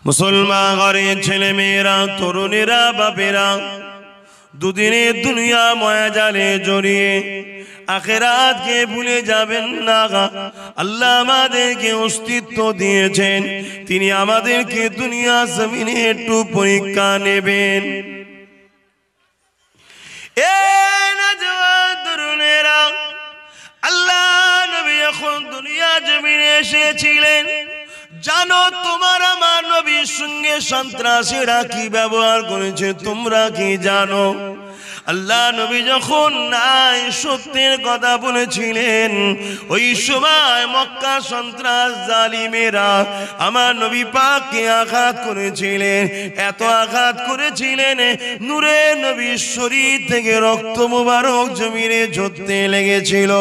মুসলমান ঘরের ছেলে মেয়েরা, তরুণেরা, বাপেরা, দুদিনের দুনিয়া মায়াজালে জড়িয়ে আখিরাতকে ভুলে যাবেন না। আল্লাহ আমাদেরকে অস্তিত্ব দিয়েছেন, তিনি আমাদেরকে দুনিয়া জমিনে একটু পরীক্ষা নেবেন। তরুণেরা, আল্লাহ নবী যখন দুনিয়া জমিনে এসেছিলেন, জানো তোমার আমার নবীর সঙ্গে সন্ত্রাসীরা কি ব্যবহার করেছে তোমরা কি জানো? আল্লাহ নবী যখন নাই সত্যের কথা বলেছিলেন, ওই সময় মক্কা সন্ত্রাস জালিমেরা আমার নবী পাককে আঘাত করেছিলেন। এত আঘাত করেছিলেন, নূরে নবীর শরীর থেকে রক্ত মুবারক জমিনে ঝরতে লেগেছিল।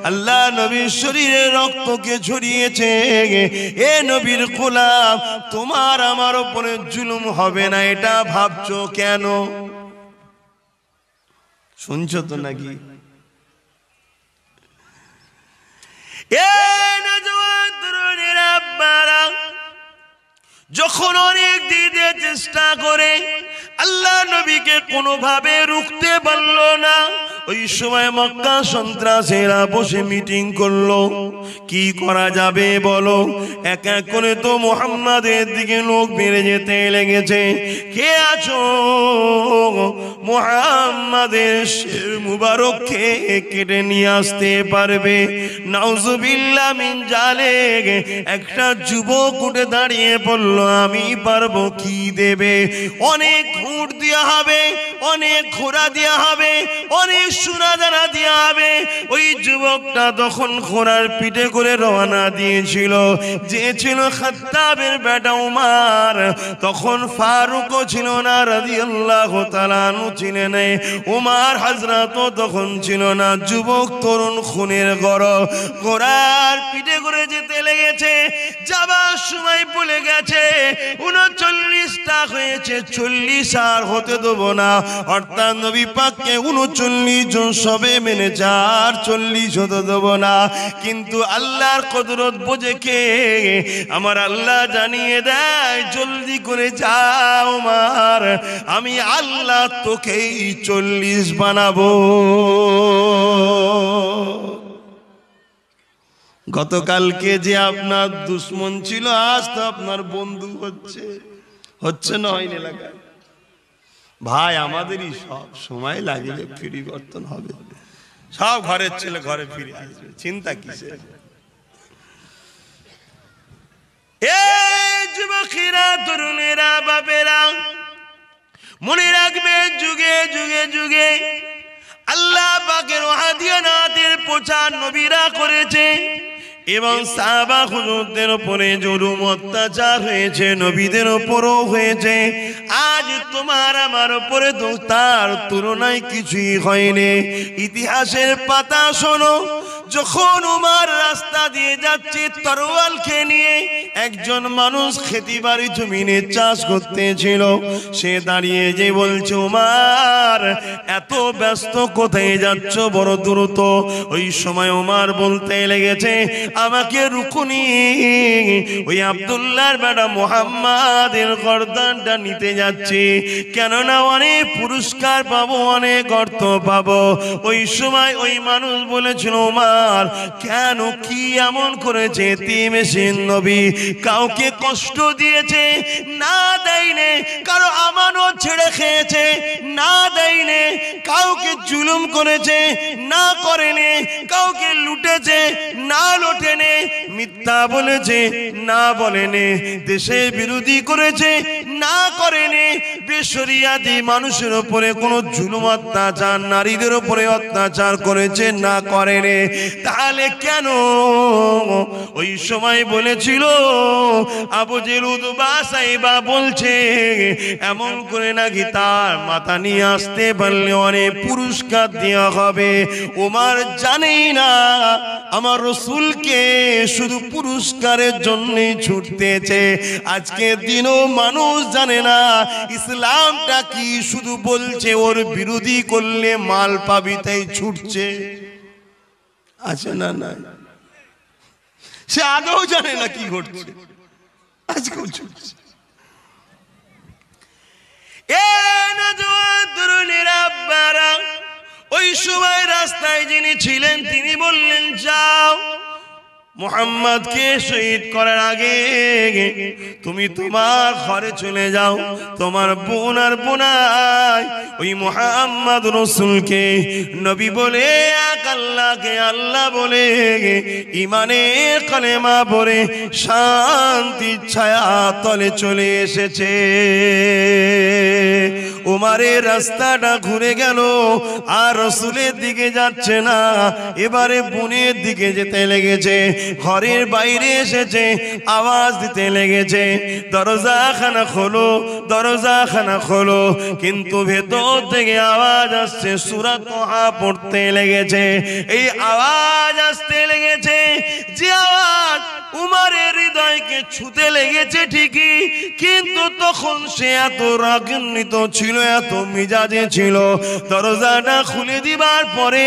আল্লাহ নবীর শরীরে রক্তকে ছড়িয়েছে। এ নবীর গোলাম, তোমার আমার উপরে জুলুম হবে না এটা ভাবছো কেন? শুনছো তো নাকি? যখন অনেক দিতে চেষ্টা করে আল্লাহ নবীকে কোনোভাবে রুখতে পারল না, ওই সময় মক্কা সন্ত্রাসীরা বসে মিটিং করলো, কি করা যাবে বলো? এক এক করে তো মুহাম্মাদের দিকে লোক বেড়ে যেতে লেগেছে। কে আছো মুহাম্মাদের শির মুবারককে কেটে নিয়ে আসতে পারবে? নাউজুবিল্লাহ মিন জালিক। একটা যুবক উঠে দাঁড়িয়ে বলল, আমি পারবো। কি দেবে? অনেক উট দেওয়া হবে, অনেক ঘোড়া দেওয়া হবে, অনেক সোনাদানা দেওয়া হবে। ওই যুবকটা তখন ঘোড়ার পিঠে করে রওনা দিয়েছিল, যে ছিল খাত্তাবের বেটা উমার। তখন ফারুকও ছিল না রাদিয়াল্লাহু তাআলা আনহু ছিলেন, উমার হযরতও তখন ছিল না। যুবক তরুণ খুনের গরম ঘোড়ার পিঠে করে যেতে লেগেছে। যাবার সময় বলে গেছে 39টা হয়েছে, 40 আর হতে দেবো না। অর্থাৎ নবী পাককে 39 জন সবে মেনেছে, আর 40 হতে দেবো না। কিন্তু আল্লাহর কুদরত বোঝে কে? আমার আল্লাহ জানিয়ে দেয়, জলদি করে যাও উমার, আমি আল্লাহ তোকেই 40 বানাবো। গতকালকে যে আপনার দুশ্মন ছিল, আজ তো আপনার বন্ধু হচ্ছে না, হয়নি এলাকায় ভাই? আমাদেরই সব সময় লাগবে, পরিবর্তন হবে। সব ঘরের ছেলে ঘরে ফিরে আসবে, চিন্তা কিসের? যুবকেরা, তরুণেরা, বাপেরা, মনে রাখবে যুগে যুগে যুগে আল্লাহ পাকের ওয়াহদানিয়তের প্রচার নবীরা করেছে, এবং সাহাবা হুজুরদের উপরে জুলুম অত্যাচার হয়েছে, নবীদের উপরও হয়েছে। আজ তোমার আমার উপরে তো তার তুলনায় কিছুই হয়নি। ইতিহাসের পাতা শোনো, যখন উমার রাস্তা দিয়ে যাচ্ছে তরোয়ালকে নিয়ে, একজন মানুষ খেতিবাড়ি জমিনে চাষ করতেছিল। সে দাঁড়িয়ে যে বলছে, উমার এত ব্যস্ত কোথায় যাচ্ছ, বড় দ্রুত? ওই সময় উমার বলতে লেগেছে, আমাকে রুকুনি ওই আব্দুল্লাহর বেটা মুহাম্মাদের গর্দানটা নিতে যাচ্ছি, কেননা অনেক পুরস্কার পাবো, অনেক অর্থ পাবো। ওই সময় ওই মানুষ বলেছিল, উমার কেন, কি এমন করেছে? এতিমেশিন নবী কাউকে কষ্ট দিয়েছে? না দেয়নি। কারো আমানত ছেড়ে খেয়েছে? না দেয়নি। কাউকে জুলুম করেছে? না করেনি। কাউকে লুটেছে? না লুটেনি। মিথ্যা বলেছে? না বলেনি। দেশের বিরোধী করেছে? না করেনি। বেশরিয়াতি মানুষের উপরে কোনো জুলুম অত্যাচার, নারীদের উপরে অত্যাচার করেছে? না করেনি। তাহলে কেন? ওই সময় বলেছিল, আবু জেল উতবা সাইবা বলছে এমন করে নাকি তার মাথা নিয়ে আসতে পারলে অনেক পুরস্কার দেওয়া হবে। ওমর জানেই না আমার রসুলকে শুধু পুরস্কারের জন্যই ছুটতেছে। আজকের দিনও মানুষ জানে না ইসলামটা কি, শুধু বলছে ওর বিরোধী করলে মাল পাবি তাই ছুটছে। আছে না? না, সে আগেও জানে না কি ঘটছে, আজকেও ছুটছে। আব্বারা ওই সময় রাস্তায় যিনি ছিলেন তিনি বললেন, যাও মুহাম্মদকে শহীদ করার আগে তুমি তোমার ঘরে চলে যাও, তোমার বোন আর বোনাই ওই মুহাম্মদ রাসূলকে নবী বলে এক আল্লাহকে আল্লাহ বলে ঈমানের কালেমা পড়ে শান্তির ছায়া তলে চলে এসেছে। উমারের রাস্তাটা ঘুরে গেল, আর রাসূলের দিকে যাচ্ছে না, এবারে বোনের দিকে যেতে লেগেছে। ঘরের বাইরে এসেছে, আওয়াজ দিতে লেগেছে, দরজাখানা খোলো, দরজাখানা খোলো। কিন্তু ভেতর থেকে আওয়াজ আসছে, সূরা তাহা পড়তে লেগেছে। এই আওয়াজ আসতে লেগেছে, যে আওয়াজ উমারের হৃদয়কে ছুঁতে লেগেছে ঠিকই, কিন্তু তখন সে এত রাগান্বিত ছিল, এত মিজাজে ছিল, দরজাটা খুলে দিবার পরে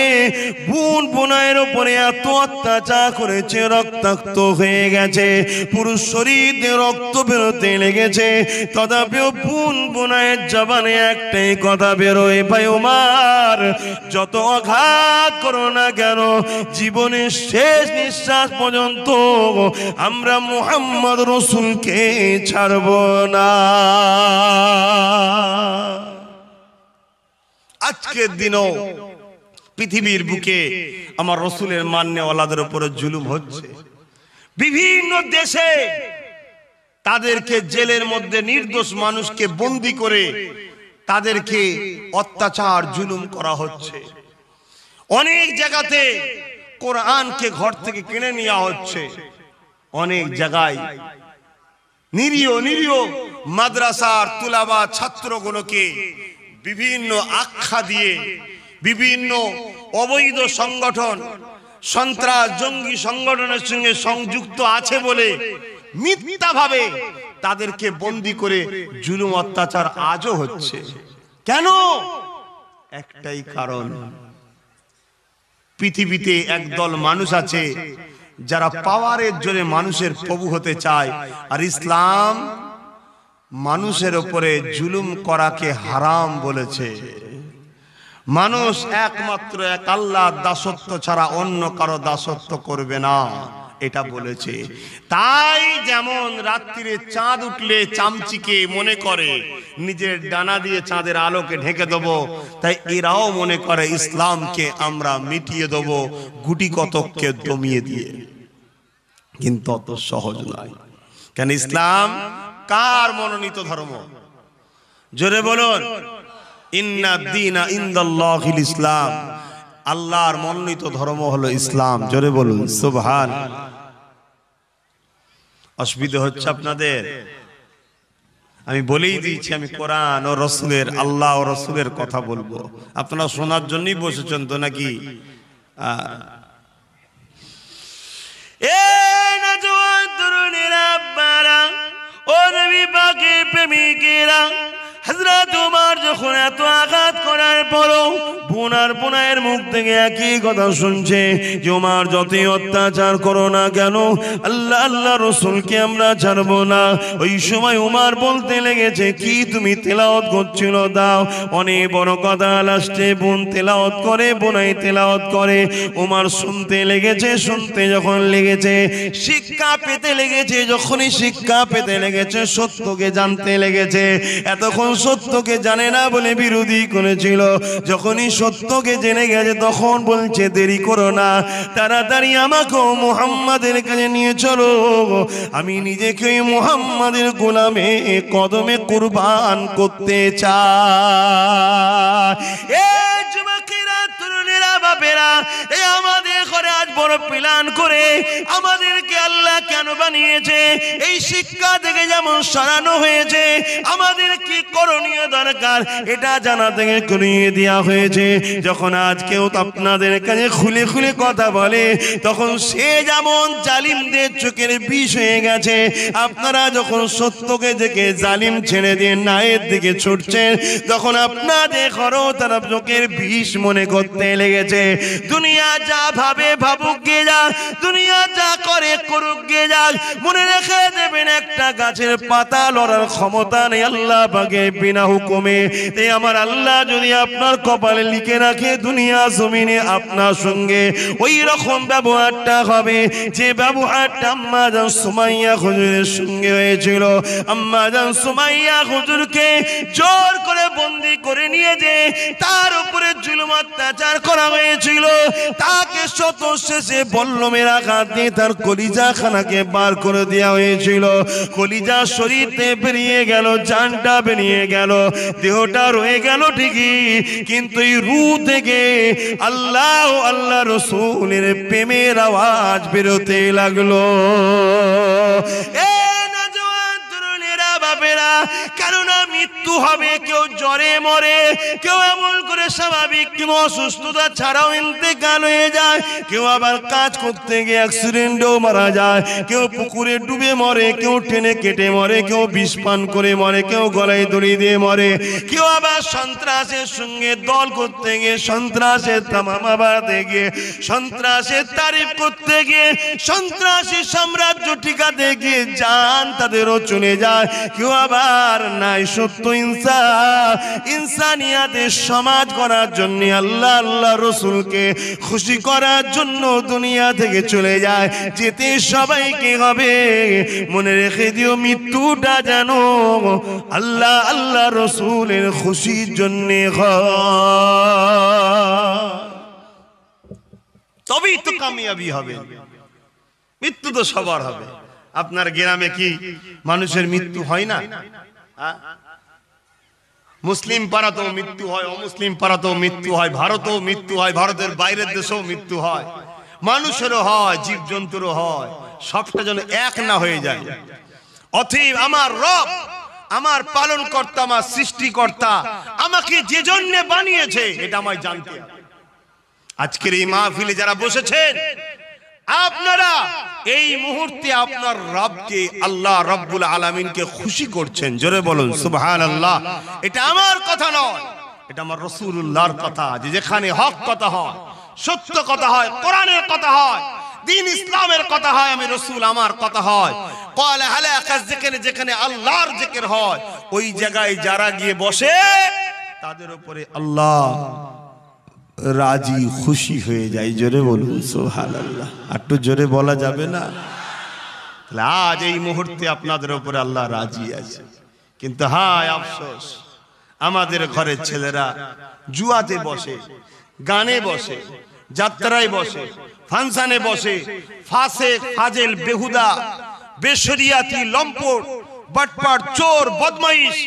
বোন বোনের উপরে এত অত্যাচার করেছে, রক্তাক্ত হয়ে গেছে, পুরো শরীর দিয়ে রক্ত বেরোতে লেগেছে। তথাপিও বোন বোনের জবানে একটাই কথা বেরোয়, ভাই ওমর যত আঘাত করো না কেন, জীবনের শেষ নিঃশ্বাস পর্যন্ত আমরা মুহাম্মদ রাসূলকে ছাড়ব না। আজকের দিনও পৃথিবীর বুকে আমার রাসূলের মান্যওয়ালাদের উপরে জুলুম হচ্ছে। বিভিন্ন দেশে তাদেরকে জেলের মধ্যে নির্দোষ মানুষকে বন্দী করে তাদেরকে অত্যাচার জুলুম করা হচ্ছে। অনেক জায়গাতে কোরআনকে ঘর থেকে কিনে নেওয়া হচ্ছে। অনেক জায়গায় নিরীহ নিরীহ মাদ্রাসার তুলাবা ছাত্রগুলোকে বিভিন্ন আখ্যা দিয়ে বিভিন্ন অবৈধ সংগঠন, সন্ত্রাস জঙ্গি সংগঠনের সঙ্গে সংযুক্ত আছে বলে মিথ্যাভাবে তাদেরকে বন্দী করে জুলুম অত্যাচার আজও হচ্ছে। কেন? একটাই কারণ, পৃথিবীতে একদল মানুষ আছে যারা পাওয়ারের জোরে মানুষের প্রভু হতে চায়, আর ইসলাম মানুষের উপরে জুলুম করাকে হারাম বলেছে। মানুষ একমাত্র এক আল্লাহর দাসত্ব ছাড়া অন্য কারো দাসত্ব করবে না, এটা বলেছে। তাই যেমন রাত্রিরে চাঁদ উঠলে চামচিকে মনে করে নিজের ডানা দিয়ে চাঁদের আলোকে ঢেকে দেব, তাই এরাও মনে করে ইসলামকে আমরা মিটিয়ে দেব গুটি কতককে দমিয়ে দিয়ে। কিন্তু অত সহজ নয়। কেন? ইসলাম কার মনোনীত ধর্ম? জোরে বলুন, ইন্না দীনা ইনদাল্লাহিল ইসলাম। আল্লাহর মনোনীত ধর্ম হলো ইসলাম। জোরে বলুন সুবহান। অসুবিধা হচ্ছে আপনাদের? আমি বলেই দিয়েছি, আমি কোরআন ও রসুলের, আল্লাহ ও রসুলের কথা বলবো। আপনারা শোনার জন্যই বসেছেন তো নাকি? নওজোয়ান তরুণেরা, আব্বারা ও নবী পাকের প্রেমিকেরা, হযরত ওমর যখন এত আঘাত করার পরও বোনার বোনের মুখ থেকে একই কথা শুনছে যে ওমর যতই অত্যাচার করো না কেন, আল্লাহ আল্লাহ রাসূলকে আমরা ছাড়বো না। ওই সময় ওমর বলতে লেগেছে, কি তুমি তেলাওয়াত করছিল? দাও। অনেক বড় কথা। লাস্টে বোন তেলাওয়াত করে, বোনাই তেলাওয়াত করে, ওমর শুনতে লেগেছে। শুনতে যখন লেগেছে, শিক্ষা পেতে লেগেছে। যখনই শিক্ষা পেতে লেগেছে, সত্যকে জানতে লেগেছে। এতক্ষণ সত্যকে জানে না বলে বিরোধী করেছিল, যখনই সত্যকে জেনে গেছে তখন বলছে, দেরি করো না, তাড়াতাড়ি আমাকে মুহাম্মাদের কাছে নিয়ে চলো, আমি নিজেকে মুহাম্মাদের গোলামে কদমে কুরবান করতে চাই। বাপেরা, এই আমাদের ঘরে আজ বড় প্ল্যান করে আমাদেরকে আল্লাহ কেন বানিয়েছে, এই শিক্ষা থেকে যেমন সরানো হয়েছে, আমাদের কি করণীয় দরকার এটা জানা থেকে করিয়ে দেওয়া হয়েছে। যখন আজ কেউ আপনাদের কাছে খুলে খুলে কথা বলে, তখন সে যেমন জালিমদের চোখের বিষ হয়ে গেছে। আপনারা যখন সত্যকে দেখে জালিম ছেড়ে দিয়ে ন্যায়ের দিকে ছুটছেন, তখন আপনাদের ঘরও তারা চোখের বিষ মনে করতে লেগেছে। দুনিয়া যা ভাবে ভাবে ভাবুক গে যাক, দুনিয়া যা করে করুক গে যাক, মনে রেখে দেবেন একটা গাছের পাতা লড়ার ক্ষমতা নেই আল্লাহ পাকের বিনা হুকুমে। তাই আমার আল্লাহ যদি আপনার কপালে লিখে রাখে দুনিয়া জমিনে আপনার সঙ্গে ওই রকম ব্যবহারটা হবে যে ব্যবহারটা আম্মা জান সুমাইয়া হুজুরের সঙ্গে হয়েছিল। আম্মা জান সুমাইয়া হুজুরকে জোর করে বন্দি করে নিয়ে যে তার উপরে জুলুম অত্যাচার করা হয়েছিল, তাকে শত শেষে বল্লমের আঘাত দিয়ে তার কলিজা খানাকে বার করে দেওয়া হয়েছিল। কলিজা শরীরে বেরিয়ে গেল, জানটা বেরিয়ে গেল, দেহটা রয়ে গেল ঠিকই, কিন্তু এই রূহ থেকে আল্লাহ আল্লাহ রসুলের প্রেমের আওয়াজ বেরোতে লাগলো। কেননা মৃত্যু হবে, কেউ জ্বরে মরে, কেউ এমন করে স্বাভাবিক কেউ অসুস্থতা ছাড়াও ইন্তেকাল হয়ে যায়, কেউ আবার কাজ করতে গিয়ে অ্যাক্সিডেন্টেও মারা যায়, কেউ পুকুরে ডুবে মরে, কেউ টেনে কেটে মরে, কেউ বিষ পান করে মরে, কেউ গলায় দড়ি দিয়ে মরে, কেউ আবার সন্ত্রাসের সঙ্গে দল করতে গিয়ে সন্ত্রাসের তামামা বাড়াতে গিয়ে সন্ত্রাসের তারিফ করতে গিয়ে সন্ত্রাসী সাম্রাজ্য টিকাতে গিয়ে জান তাদেরও চলে যায়। কেউ আবার নাই সত্য ইনসানিয়াতের সমাজ করার জন্য আল্লাহ আল্লাহ রসুলকে খুশি করার জন্য দুনিয়া থেকে চলে যায়। যেতে সবাইকে হবে, মনে রেখে দিও মৃত্যুটা যেন আল্লাহ আল্লাহ রসুলের খুশির জন্য তবেই তো কামিয়াবি হবে। মৃত্যু তো সবার হবে। আপনার গ্রামে কি মানুষের মৃত্যু হয় না? মুসলিম পাড়াতেও মৃত্যু হয়, অমুসলিম পাড়াতেও মৃত্যু হয়, ভারতেও মৃত্যু হয়, ভারতের বাইরের দেশেও মৃত্যু হয়, মানুষেরও হয়, জীবজন্তুরও হয়। সবটা যেন এক না হয়ে যায়। অতএব আমার রব, আমার পালন কর্তা, আমার সৃষ্টিকর্তা আমাকে যে জন্য বানিয়েছে এটা আমায় জানতে হবে। আজকের এই মাহফিলে যারা বসেছেন আপনারা এই মুহূর্তে আপনার রবকে আল্লাহ রব্বুল আলামিনকে খুশি করছেন। জোরে বলুন সুবহানাল্লাহ। এটা আমার কথা নয়, এটা আমার রাসূলুল্লাহর কথা। যে যেখানে হক কথা হয়, সত্য কথা হয়, কোরআনের কথা হয়, দ্বীন ইসলামের কথা হয়, আমি রাসূল আমার কথা হয়, ক্বালা হালাকা যিকর, যেখানে আল্লাহর জিকির হয় ওই জায়গায় যারা গিয়ে বসে তাদের উপরে আল্লাহ রাজি খুশি হয়ে যায়। জোরে বলুন সুবহানাল্লাহ। একটু জোরে বলা যাবে না? আজ এই মুহূর্তে আপনাদের উপরে আল্লাহ রাজি আছে। কিন্তু হায় আফসোস, আমাদের ঘরের ছেলেরা জুয়াতে বসে, গানে বসে, যাত্রায় বসে, ফাংশনে বসে, ফাসেক ফাজেল বেহুদা বেশরিয়াতি লম্পট বাটপার চোর বদমাইশ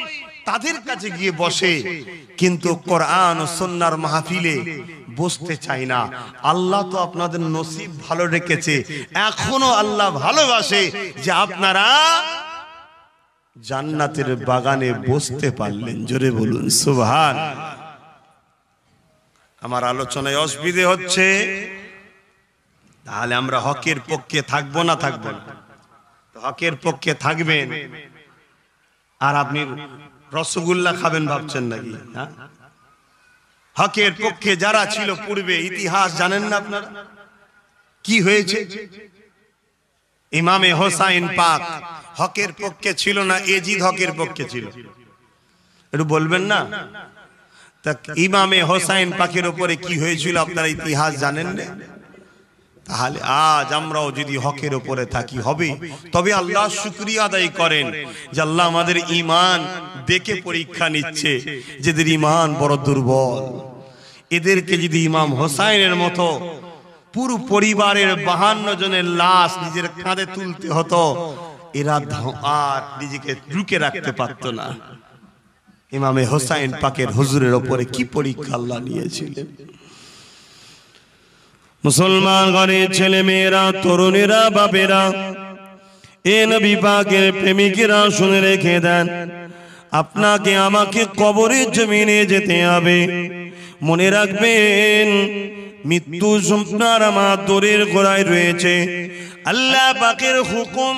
তাদের কাছে গিয়ে বসে, কিন্তু কোরআন ও সুন্নাহর মাহফিলে বসতে চাই না। আল্লাহ তো আপনাদের নসিব ভালো রেখেছে, এখনো আল্লাহ ভালোবাসে যে আপনারা জান্নাতের বাগানে বসতে পারলেন। জোরে বলুন সুবহান। আমার আলোচনায় অসুবিধে হচ্ছে, তাহলে আমরা হকের পক্ষে থাকবো না থাকবো না? হকের পক্ষে থাকবেন আর আপনি রসগোল্লা খাবেন ভাবছেন নাকি? হকের পক্ষে যারা ছিল পূর্বে, ইতিহাস জানেন না আপনারা কি হয়েছে? ইমামে হোসাইন পাক হকের পক্ষে ছিল না, এজিদ হকের পক্ষে ছিল। একটু বলবেন না? তা ইমামে হোসাইন পাকের উপরে কি হয়েছিল আপনারা ইতিহাস জানেন না? তাহলে আজ আমরাও যদি হকের উপরে থাকি হবে। তবে আল্লাহ শুকরিয়া আদায় করেন যে আল্লাহ আমাদের ঈমান দেখে পরীক্ষা নিচ্ছে, যাদের ঈমান বড় দুর্বল এদেরকে যদি ইমাম হোসাইনের মতো পুরো পরিবারের 52 জনের লাশ নিজের কাঁধে তুলতে হতো, এরা আর নিজেকে রুকে রাখতে পারতো না। ইমামে হোসাইন পাকের হুজুরের উপরে কি পরীক্ষা আল্লাহ নিয়েছিলেন। মুসলমান ঘরের ছেলে মেয়েরা, তরুণেরা, বাপেরা, এ নবী পাকের প্রেমিকেরা শুনে রেখে দেন, আপনাকে আমাকে কবরের জমিনে যেতে হবে। মনে রাখবেন মৃত্যু আপনার আমার দরের গোড়ায় রয়েছে। আল্লাহ পাকের হুকুম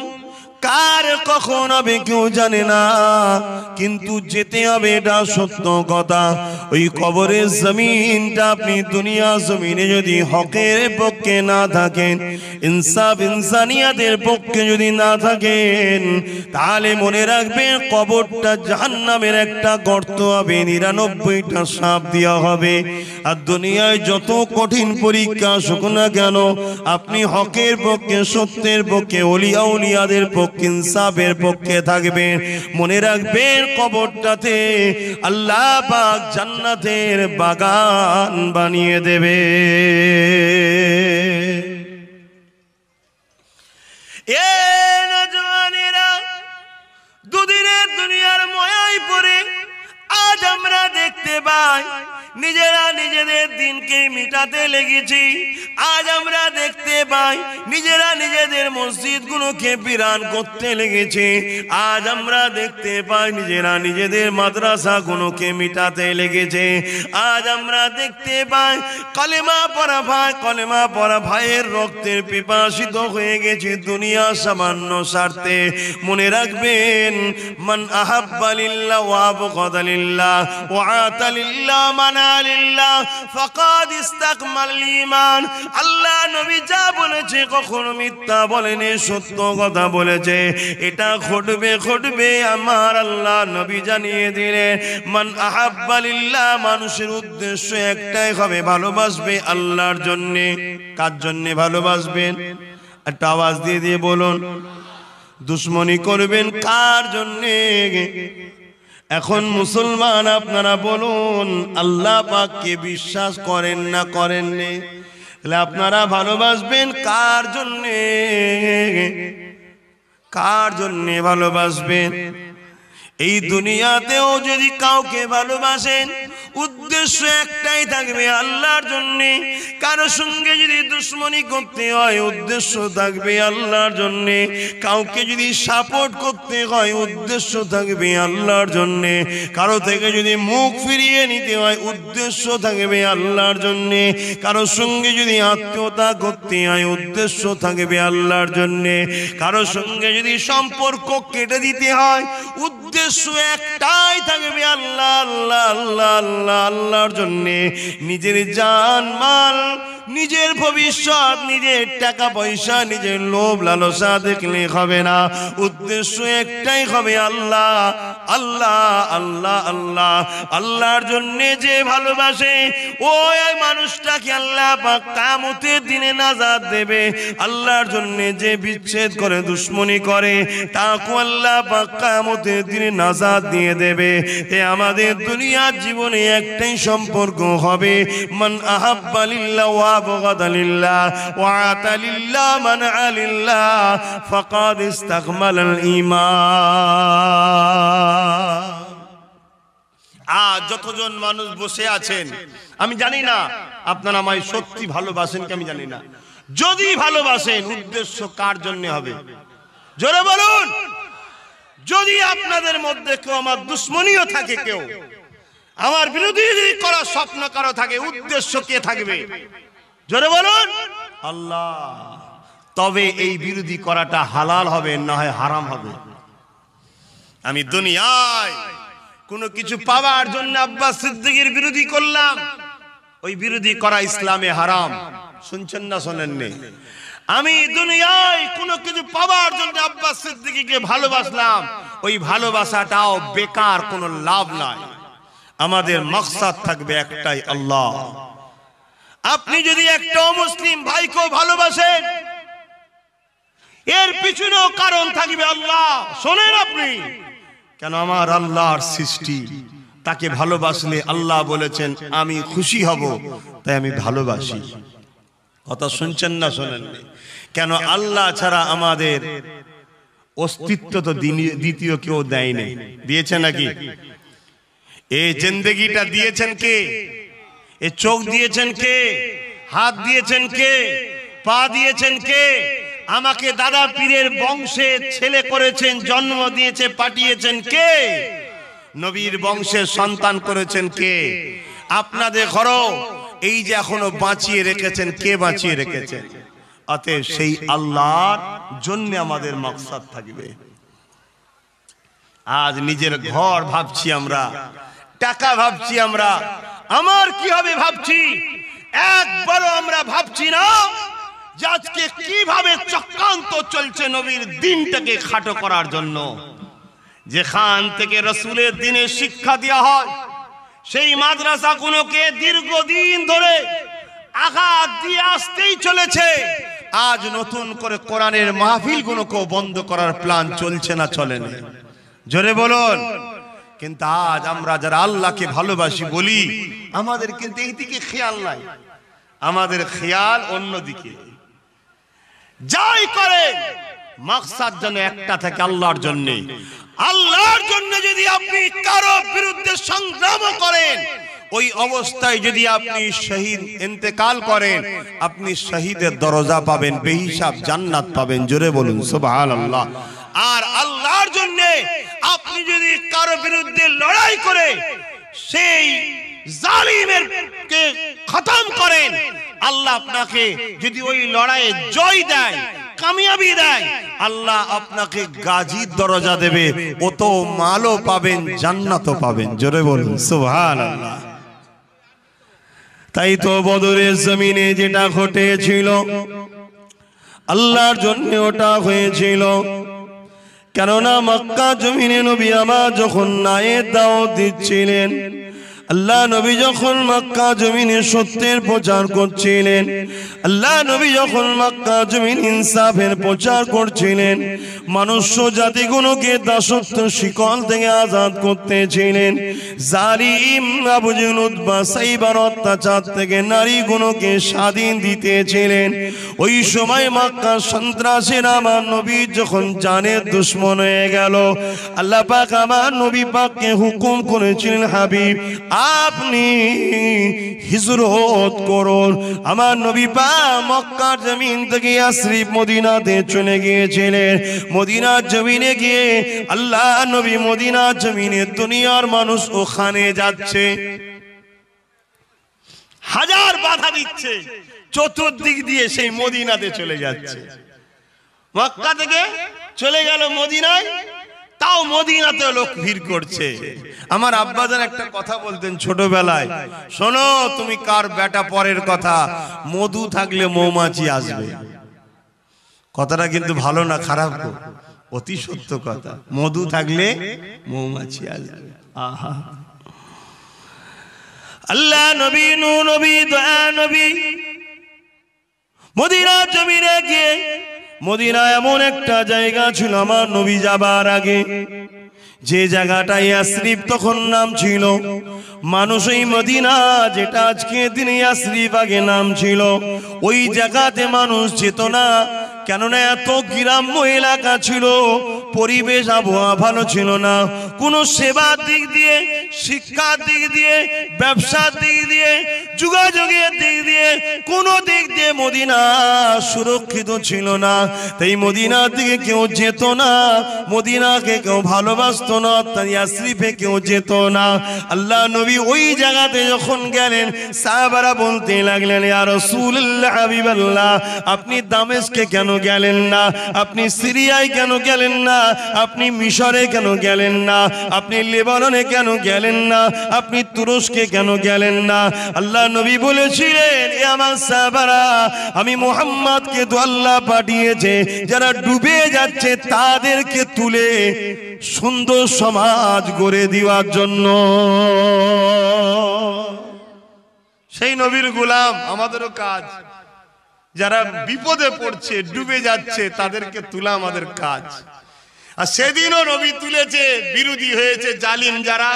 কার কখন হবে কেউ জানে না, কিন্তু যেতে হবে, এটা সত্য কথা। ওই কবরের জমিনটা আপনি দুনিয়া জমিনে যদি হকের পক্ষে না থাকেন, ইনসাফ ইনসানিয়াতের পক্ষে যদি না থাকেন, তাহলে মনে রাখবেন কবরটা জাহান্নামের একটা গর্ত হবে, 99টা সাপ দেওয়া হবে। আর দুনিয়ায় যত কঠিন পরীক্ষা আসুক না কেন, আপনি হকের পক্ষে, সত্যের পক্ষে, ওলিয়া উলিয়াদের পক্ষে, ইনসাফের পক্ষে থাকবেন, মনে রাখবেন কবরটাতে আল্লাহ পাক জান্নাতের বাগান বানিয়ে দেবে। এ নওজওয়ানেরা, দুদিনের দুনিয়ার মায়ায় পড়ে আজ আমরা দেখতে পাই নিজেরা নিজেদের দিনকে মিটাতে লেগেছি। আজ আমরা দেখতে পাই নিজেরা নিজেদের মসজিদগুলোকে বিরান করতে লেগেছে। আজ আমরা দেখতে পাই নিজেরা নিজেদের মাদ্রাসাগুলোকে মিটাতে লেগেছে। আজ আমরা দেখতে পাই কলেমা পড়া ভাইয়ের রক্তের পিপাসিত হয়ে গেছে দুনিয়া সামান্য স্বার্থে। মনে রাখবেন, মান আহাব্বা লিল্লাহ ওয়া আবগাদা লিল্লাহ ওয়া আতা লিল্লাহ মানা লিল্লাহ ফাকাদ ইসতাকমাল ঈমান। আল্লাহ নবী যা বলেছে কখনো মিথ্যা বলেনি, সত্য কথা বলেছে। এটা ঘটবে আমার আল্লাহ নবী জানিয়ে দিলেন। মান আহাব্বা লিল্লাহ, মানুষের উদ্দেশ্য একটাই হবে, ভালোবাসবে আল্লাহর জন্য। কার জন্য ভালোবাসবেন? একটা আওয়াজ দিয়ে দিয়ে বলুন। দুশ্মনী করবেন কার জন্যে? এখন মুসলমান আপনারা বলুন, আল্লাহ পাককে বিশ্বাস করেন না করেননি? তাহলে আপনারা ভালোবাসবেন কার জন্যে? কার জন্যে ভালোবাসবেন? এই দুনিয়াতেও যদি কাউকে ভালোবাসেন, উদ্দেশ্য একটাই থাকবে, আল্লাহর জন্যে। কারো সঙ্গে যদি দুশ্মনী করতে হয়, উদ্দেশ্য থাকবে আল্লাহর জন্যে। কাউকে যদি সাপোর্ট করতে হয়, উদ্দেশ্য থাকবে আল্লাহর জন্যে। কারো থেকে যদি মুখ ফিরিয়ে নিতে হয়, উদ্দেশ্য থাকবে আল্লাহর জন্যে। কারো সঙ্গে যদি আত্মীয়তা করতে হয়, উদ্দেশ্য থাকবে আল্লাহর জন্যে। কারো সঙ্গে যদি সম্পর্ক কেটে দিতে হয়, উদ্দেশ্য একটাই থাকবে আল্লাহ আল্লাহ আল্লাহ আল্লাহ আল্লাহর জন্যে। নিজের জান মাল, নিজের ভবিষ্যৎ, নিজের টাকা পয়সা, নিজের লোভ লালসা দেখলে হবে না। উদ্দেশ্য একটাই হবে আল্লাহ আল্লাহ আল্লাহ আল্লাহ। আল্লাহর জন্যে যে ভালোবাসে, ওই মানুষটাকে আল্লাহ পাক কিয়ামতের দিনে নাজাত দেবে। আল্লাহর জন্যে যে বিচ্ছেদ করে, দুশ্মনী করে, তাকে আল্লাহ পাক কিয়ামতের দিনে নাজাত দিয়ে দেবে। এ আমাদের দুনিয়ার জীবনে একটাই সম্পর্ক হবে, মান আহাব্বা লিল্লাহ ওয়া আবগাদা লিল্লাহ ওয়া আতা লিল্লাহ মানা লিল্লাহ ফাকাদ ইসতাকমালাল ঈমান। আজ যতজন মানুষ বসে আছেন, আমি জানি না আপনারা আমায় সত্যি ভালোবাসেন কি আমি জানি না। যদি ভালোবাসেন, উদ্দেশ্য কার জন্য হবে? জোরে বলুন। যদি আপনাদের মধ্যে কেউ আমার দুশ্মনীও থাকে, কেউ আমার বিরোধী করার স্বপ্ন কারো থাকে, উদ্দেশ্য কে থাকবে? জোরে বলুন আল্লাহ। তবে এই বিরোধী করাটা হালাল হবে, না হয় হারাম হবে। আমি দুনিয়ায় কোনো কিছু পাওয়ার জন্য আব্বাস সিদ্দিকীর বিরোধী করলাম, ওই বিরোধী করা ইসলামে হারাম। শুনছেন না শোনেননি? আমি দুনিয়ায় কোনো কিছু পাওয়ার জন্য আব্বাস সিদ্দিকীকে ভালোবাসলাম, ওই ভালোবাসাটাও বেকার, কোনো লাভ নাই। আমাদের মাকসাদ থাকবে একটাই, আল্লাহ। আপনি যদি একটা মুসলিম ভাইকে ভালোবাসেন, এর পিছনেও কারণ থাকবে আল্লাহ। শোনেন আপনি, কেন আমার আল্লাহর সৃষ্টি, তাকে ভালোবাসলে আল্লাহ বলেছেন আমি খুশি হব, তাই আমি ভালোবাসি। কথা শুনছেন না শোনেননি? কেন আল্লাহ ছাড়া আমাদের অস্তিত্ব তো দ্বিতীয় কেউ দেয়নি। দিয়েছে নাকি? এই জিন্দেগিটা দিয়েছেন কে? এ চোখ দিয়েছেন কে? হাত দিয়েছেন কে? পা দিয়েছেন কে? আমাকে দাদা পীরের বংশে ছেলে করেছেন, জন্ম দিয়েছে, পাঠিয়েছেন কে? নবীর বংশের সন্তান করেছেন কে? আপনাদের ঘরও এই যে এখনো বাঁচিয়ে রেখেছেন, কে বাঁচিয়ে রেখেছেন? অতএব সেই আল্লাহর জন্য আমাদের মাকসাদ থাকবে। আজ নিজের ঘর ভাবছি আমরা, টাকা ভাবছি আমরা, আমার কি হবে ভাবছি, একবারও আমরা ভাবছি না যে আজকে কিভাবে চক্রান্ত চলছে নবীর দিনটাকে খাটো করার জন্য। যেখান থেকে রাসূলের দিনের শিক্ষা দেওয়া হয় সেই মাদ্রাসাগুলোকে দীর্ঘদিন ধরে আঘাত দিয়ে আসতেই চলেছে। আজ নতুন করে কোরআনের মাহফিলগুলোকে বন্ধ করার প্ল্যান চলছে না চলে না? জোরে বলুন। কিন্তু আজ আমরা যারা আল্লাহকে ভালোবাসি বলি, আমাদের কিন্তু এই দিকে খেয়াল নাই, আমাদের খেয়াল অন্যদিকে। যাই করে মাকসাদ যেন একটা থাকে, আল্লাহর জন্য। আল্লাহর জন্য যদি আপনি কারো বিরুদ্ধে সংগ্রাম করেন, ওই অবস্থায় যদি আপনি শহীদ ইন্তেকাল করেন, আপনি শহীদের দরজা পাবেন, বেহিসাব জান্নাত পাবেন। জোরে বলুন সুবহানাল্লাহ। আর আল্লাহর জন্য আপনি যদি কারো বিরুদ্ধে লড়াই করে সেই জালিমের কে খতম করেন, আল্লাহ আপনাকে যদি ওই লড়াইয়ে জয় দেয়, কামিয়াবি দেয়, আল্লাহ আপনাকে গাজীর দরজা দেবে, অত মালও পাবেন, জান্নাতও পাবেন। জোরে বলুন সুবহানাল্লাহ। তাই তো বদরের জমিনে যেটা ঘটেছিল আল্লাহর জন্য ওটা হয়েছিল। কেননা মক্কা জমিনে নবী আমার যখন নায়ের দাওয়াত দিচ্ছিলেন, আল্লাহ নবী যখন মক্কা জমিনে সত্যের প্রচার করছিলেন, আল্লাহ নবী যখন মক্কা জমিন ইনসাফের প্রচার করছিলেন, মনুষ্য জাতিগুলোকে দাসত্ব শিকল থেকে আজাদ করতেছিলেন, জালিম আবু জেহেল উতবা সাইবার অত্যাচার থেকে নারীগুলোকে স্বাধীন দিতেছিলেন। ওই সময় মক্কা সন্ত্রাসীরা আমার নবী যখন জানের দুশ্মন হয়ে গেল, আল্লাহ পাক আমার নবী পাককে হুকুম করেছিলেন, হাবিব আপনি হিজরত করুন। আমার নবী পাক মক্কার জমিন থেকে ইয়াসরিব মদিনাতে চলে গিয়েছিলেন। মদিনার জমিনে গিয়ে আল্লাহ নবী মদিনার জমিনে দুনিয়ার মানুষ ওখানে যাচ্ছে, হাজার বাধা দিচ্ছে, চতুর্দিক দিয়ে সেই মদিনাতে চলে যাচ্ছে। মক্কা থেকে চলে গেল মদিনায়, তাও মদিনাতে লোক ভিড় করছে। আমার আব্বাজান একটা কথা বলতেন ছোটবেলায়, শোনো তুমি কার বেটা পরের কথা, মধু থাকলে মৌমাছি আসবে। কথাটা কিন্তু ভালো না, খারাপ, অতি সত্য কথা। মধু থাকলে মৌমাছি আসবে। আহা, আল্লাহ নবী, নূহ নবী, দয়া নবী মদিনা জমিনে গিয়ে, মদিনা এমন একটা জায়গা ছিল আমার নবী যাবার আগে, যে জায়গাটা ইয়াসরিব তখন নাম ছিল। মানুষ এই মদিনা, যেটা আজকে দিনে ইয়াসরিব আগে নাম ছিল, ওই জায়গাতে মানুষ যেত না। কেননা এত গ্রাম্য এলাকা ছিল, পরিবেশ আবহাওয়া ভালো ছিল না। কোনো সেবার দিক দিয়ে, শিক্ষার দিক দিয়ে, ব্যবসার দিক দিয়ে, যোগাযোগের দিক দিয়ে, কোনো দিক দিয়ে মদিনা সুরক্ষিত ছিল না। তাই মদিনার দিকে কেউ যেত না, মদিনাকে কেউ ভালোবাসত না, তাই ইয়াসরিবে কেউ যেত না। আল্লাহ নবী ওই জায়গাতে যখন গেলেন, সাহাবারা বলতে লাগলেন, ইয়া রাসূলুল্লাহ, হাবিবাল্লাহ, আপনি দামেস্কে কেন গেলেন না? আপনি সিরিয়ায় কেন গেলেন না? আপনি মিশরে কেন গেলেন না? আপনি লেবাননে কেন গেলেন না? আপনি তুরস্কে কেন গেলেন না? আল্লাহ নবী বলেছিলেন, এ আমার সাহাবারা, আমি মুহাম্মদকে তো আল্লাহ পাঠিয়েছে যারা ডুবে যাচ্ছে তাদেরকে তুলে সুন্দর সমাজ গড়ে দেওয়ার জন্য। সেই নবীর গোলাম আমাদেরও কাজ। যারা বিপদে পড়ছে, ডুবে যাচ্ছে, তাদেরকে তোলা আমাদের কাজ। আর সেদিনও নবী তুলেছে, বিরোধী হয়েছে জালিম যারা।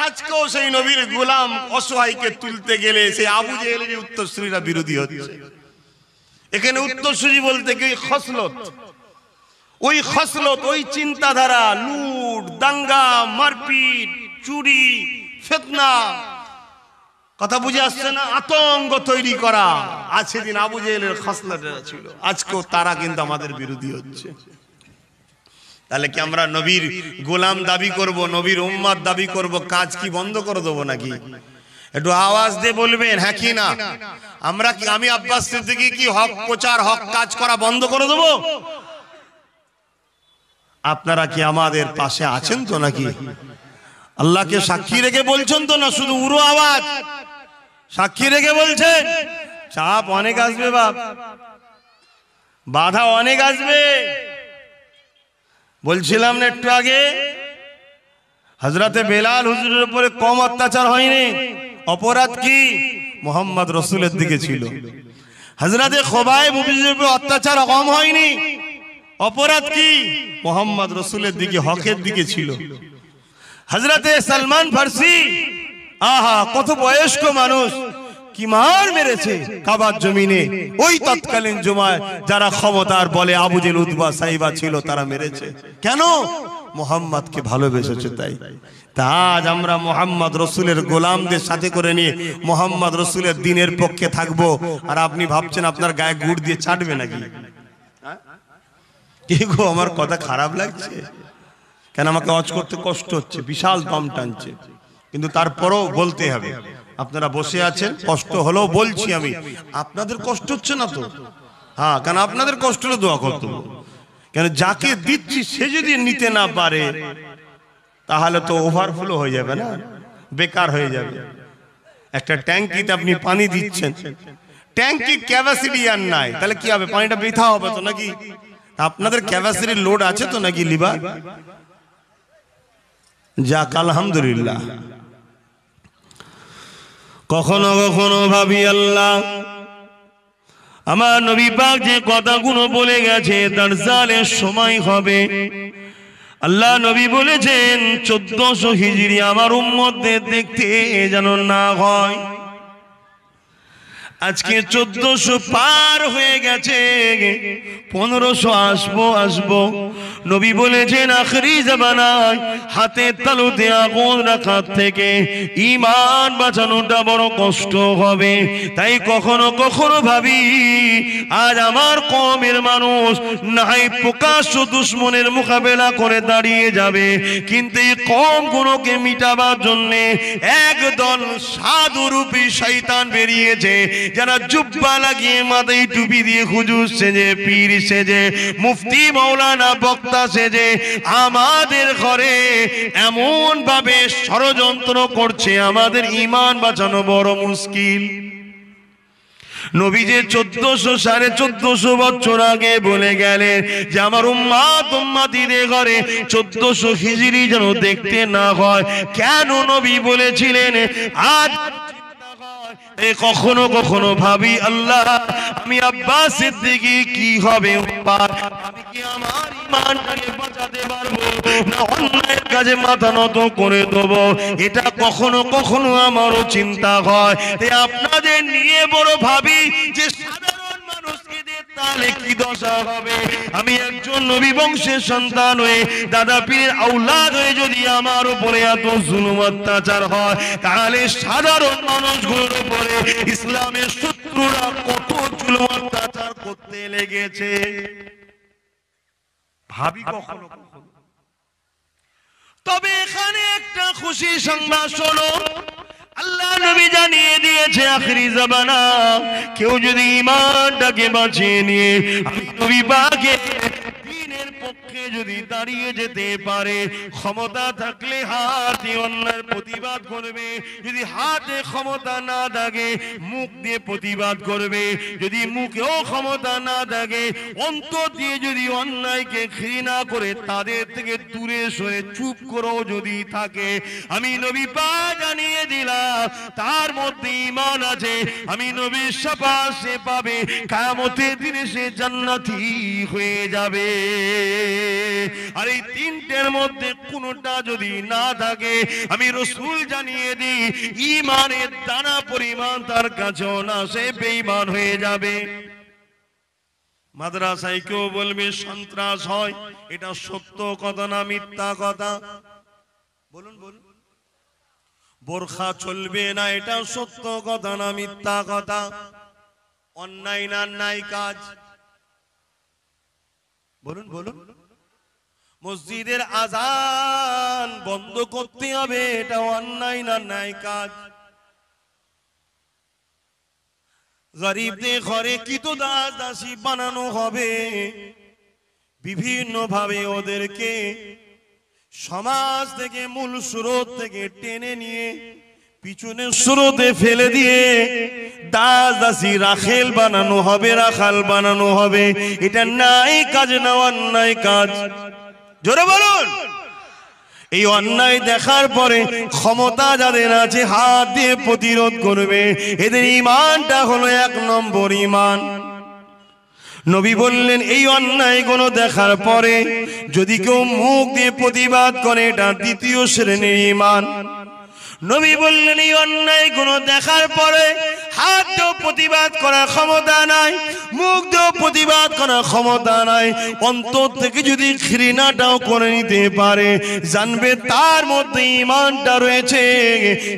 আজকেও সেই নবীর গোলাম অসহায়কে তুলতে গেলে সেই আবু জেহেলের উত্তরসূরিরা বিরোধী হচ্ছে। এখানে উত্তরসূরি বলতে কি খসলত, ওই খসলত, ওই চিন্তাধারা, লুট, দাঙ্গা, মারপিট, চুরি, ফিতনা, কথা বুঝে আসছে না? আতঙ্ক তৈরি করা। আজ সেদিন আবু জেহেলের খসলতটা ছিল, আজকেও তারা কিন্তু আমাদের বিরোধী হচ্ছে। তাহলে কি আমরা নবীর গোলাম দাবি করব, নবীর উম্মত দাবি করব, কাজ কি বন্ধ করে দেবো নাকি? একটু আওয়াজ দিয়ে বলবেন হ্যাঁ কি না। আমরা কি, আমি আব্বাস সিদ্দিকী কি হক প্রচার হক কাজ করা বন্ধ করে দেবো? আপনারা কি আমাদের পাশে আছেন তো নাকি? আল্লাহকে সাক্ষী রেখে বলছেন তো না শুধু উড়ো আওয়াজ? সাক্ষী রেখে বলছেন। চাপ অনেক আসবে বাপ, বাধা অনেক আসবে। বলছিলাম না একটু আগে, হযরতে বেলাল হুজুরের উপরে কম অত্যাচার হয়নি। অপরাধ কি? মোহাম্মদ রসুলের দিকে ছিল। হযরতে খোবাইব হুজুরের উপরে অত্যাচার কম হয়নি। অপরাধ কি? মোহাম্মদ রসুলের দিকে, হকের দিকে ছিল। হযরতে সালমান ফারসি, আহা কত বয়স্ক মানুষ, কি মার মেরেছে কাবার জমিনে। ওই তৎকালীন জুমায় যারা ক্ষমতার বলে আবু জেল উতবা সাইবা ছিল তারা মেরেছে। কেন? মোহাম্মদকে ভালোবেসেছে তাই। তা আজ আমরা মোহাম্মদ রসুলের গোলামদের সাথে করে নিয়ে মোহাম্মদ রসুলের দিনের পক্ষে থাকবো, আর আপনি ভাবছেন আপনার গায়ে গুড় দিয়ে ছাড়বে নাকি? কি গো, আমার কথা খারাপ লাগছে কেন? আমাকে ওয়াজ করতে কষ্ট হচ্ছে, বিশাল দম টানছে, কিন্তু তারপরও বলতে হবে। আপনারা বসে আছেন, কষ্ট হলেও বলছি আমি। আপনাদের কষ্ট হচ্ছে না তো? হ্যাঁ, কেন আপনাদের কষ্ট হলে দোয়া করতে হবে। কেন যাকে দিচ্ছি সে যদি নিতে না পারে তাহলে তো ওভারফ্লো হয়ে যাবে না, বেকার হয়ে যাবে। একটা ট্যাঙ্কিতে আপনি পানি দিচ্ছেন, ট্যাঙ্কি ক্যাপাসিটি আর নাই, তাহলে কি হবে? পানিটা বৃথা হবে তো নাকি? আপনাদের ক্যাপাসিটির লোড আছে তো নাকি লিভার? যাক আলহামদুলিল্লাহ। কখনো কখনো ভাবি আল্লাহ আমার নবী পাক যে কথাগুলো বলে গেছে তার জালের সময় হবে। আল্লাহ নবী বলেছেন 1400 হিজরি আমার উম্মতদের দেখতে যেন না হয়। আজকে 1400 পার হয়ে গেছে, 1500 আসবো। নবী বলেছেন আখরি জামানায় হাতে তালুতে আগুন রাখার থেকে ঈমান বাঁচানোটা বড় কষ্ট হবে। তাই কখনো কখনো ভাবি আজ আমার কওমের মানুষ নাই প্রকাশ্য দুশমনের মোকাবেলা করে দাঁড়িয়ে যাবে, কিন্তু এই কওমগুলোকে মিটাবার জন্য একদল সাধুরূপী শয়তান বেরিয়েছে, যারা জুব্বা লাগিয়ে মাথায় টুপি দিয়ে হুজুর সেজে, পীর সেজে, মুফতি মাওলানা বক্তা সেজে আমাদের ঘরে এমন ভাবে ষড়যন্ত্র করছে আমাদের ঈমান বাঁচানো বড় মুশকিল। নবী যে 1400 বছর আগে বলে গেলেন যে আমার উম্মতিদের ঘরে 1400 হিজরি যেন দেখতে না হয়। কেন নবী বলেছিলেন? আজ কখনো কখনো ভাবি আল্লাহ আমি আব্বাস সিদ্দিকী কি হবে, আমি কি আমার ঈমানটাকে বাঁচাতে পারবো না অন্যায়ের কাজে মাথা নত করে দেবো? এটা কখনো কখনো আমারও চিন্তা হয়। তাই আপনাদের নিয়ে বড় ভাবি যে সাধারণ মানুষকে তাহলে কি দশা হবে। আমি একজন নবী বংশের সন্তান হয়ে, দাদা পীরের আওলাদ হয়ে যদি আমার উপরে এত জুলুম অত্যাচার হয়, তাহলে সাধারণ মানুষগুলোর উপরে ইসলামের শত্রুরা কত জুলুম অত্যাচার করতে লেগেছে ভাবি কখনো কখনো। তবে এখানে একটা খুশি সংবাদ শোনো, আল্লাহ নবী জানিয়ে দিয়েছে আখরি জামানা কেউ যদি ঈমানটাকে বাঁচিয়ে নিয়ে আমি নবী পাকের দ্বীনের পক্ষে যদি দাঁড়িয়ে যেতে পারে, ক্ষমতা থাকলে হাতে অন্যায়ের প্রতিবাদ করবে, যদি হাতে ক্ষমতা না থাকে মুখ দিয়ে প্রতিবাদ করবে, যদি মুখেও ক্ষমতা না থাকে অন্তর দিয়ে যদি অন্যায়কে ঘৃণা করে তাদের থেকে দূরে সরে চুপ করেও যদি থাকে, আমি নবী পাক জানিয়ে দিলাম তার মধ্যে ঈমান আছে, আমি নবীর শাফাআত সে পাবে, কিয়ামতের দিনে সে জান্নাতি হয়ে যাবে। আর এই তিনটের মধ্যে কোনটা যদি না থাকে আমি রাসূল জানিয়ে দিই ঈমানের দানা পরিমাণ তার কাছেও না, সে বেঈমান হয়ে যাবে। মাদ্রাসায় কেউ বলবে সন্ত্রাস হয়, এটা সত্য কথা না মিথ্যা কথা? বলুন বলুন। বোরখা চলবে না, এটা সত্য কথা না মিথ্যা কথা? অন্যায় না ন্যায় কাজ? বলুন বলুন। মসজিদের আযান বন্ধ করতে হবে, এটা অন্যায় না ন্যায় কাজ? গরিবদের ঘরে কৃতদাস দাসী বানানো হবে, বিভিন্ন ভাবে ওদেরকে সমাজ থেকে মূল স্রোত থেকে টেনে নিয়ে পিছনের স্রোতে ফেলে দিয়ে দাস দাসী রাখেল বানানো হবে, রাখাল বানানো হবে। এটা নাই কাজ না অন্যায় কাজ, জোরে বলুন। এই অন্যায় দেখার পরে ক্ষমতা যাদের আছে হাত দিয়ে প্রতিরোধ করবে। এদের ঈমানটা হলো 1 নম্বর ঈমান। নবী বললেন এই অন্যায় গুলো দেখার পরে যদি কেউ মুখ দিয়ে প্রতিবাদ করে এটা 2য় শ্রেণীর ঈমান। নবী বললেন এই অন্যায় গুলো দেখার পরে হাত দিয়েও প্রতিবাদ করার ক্ষমতা নাই, মুখ দিয়েও প্রতিবাদ করার ক্ষমতা নাই, অন্তর থেকে যদি ঘৃণাটাও করে নিতে পারে, জানবে তার মধ্যে ঈমানটা রয়েছে,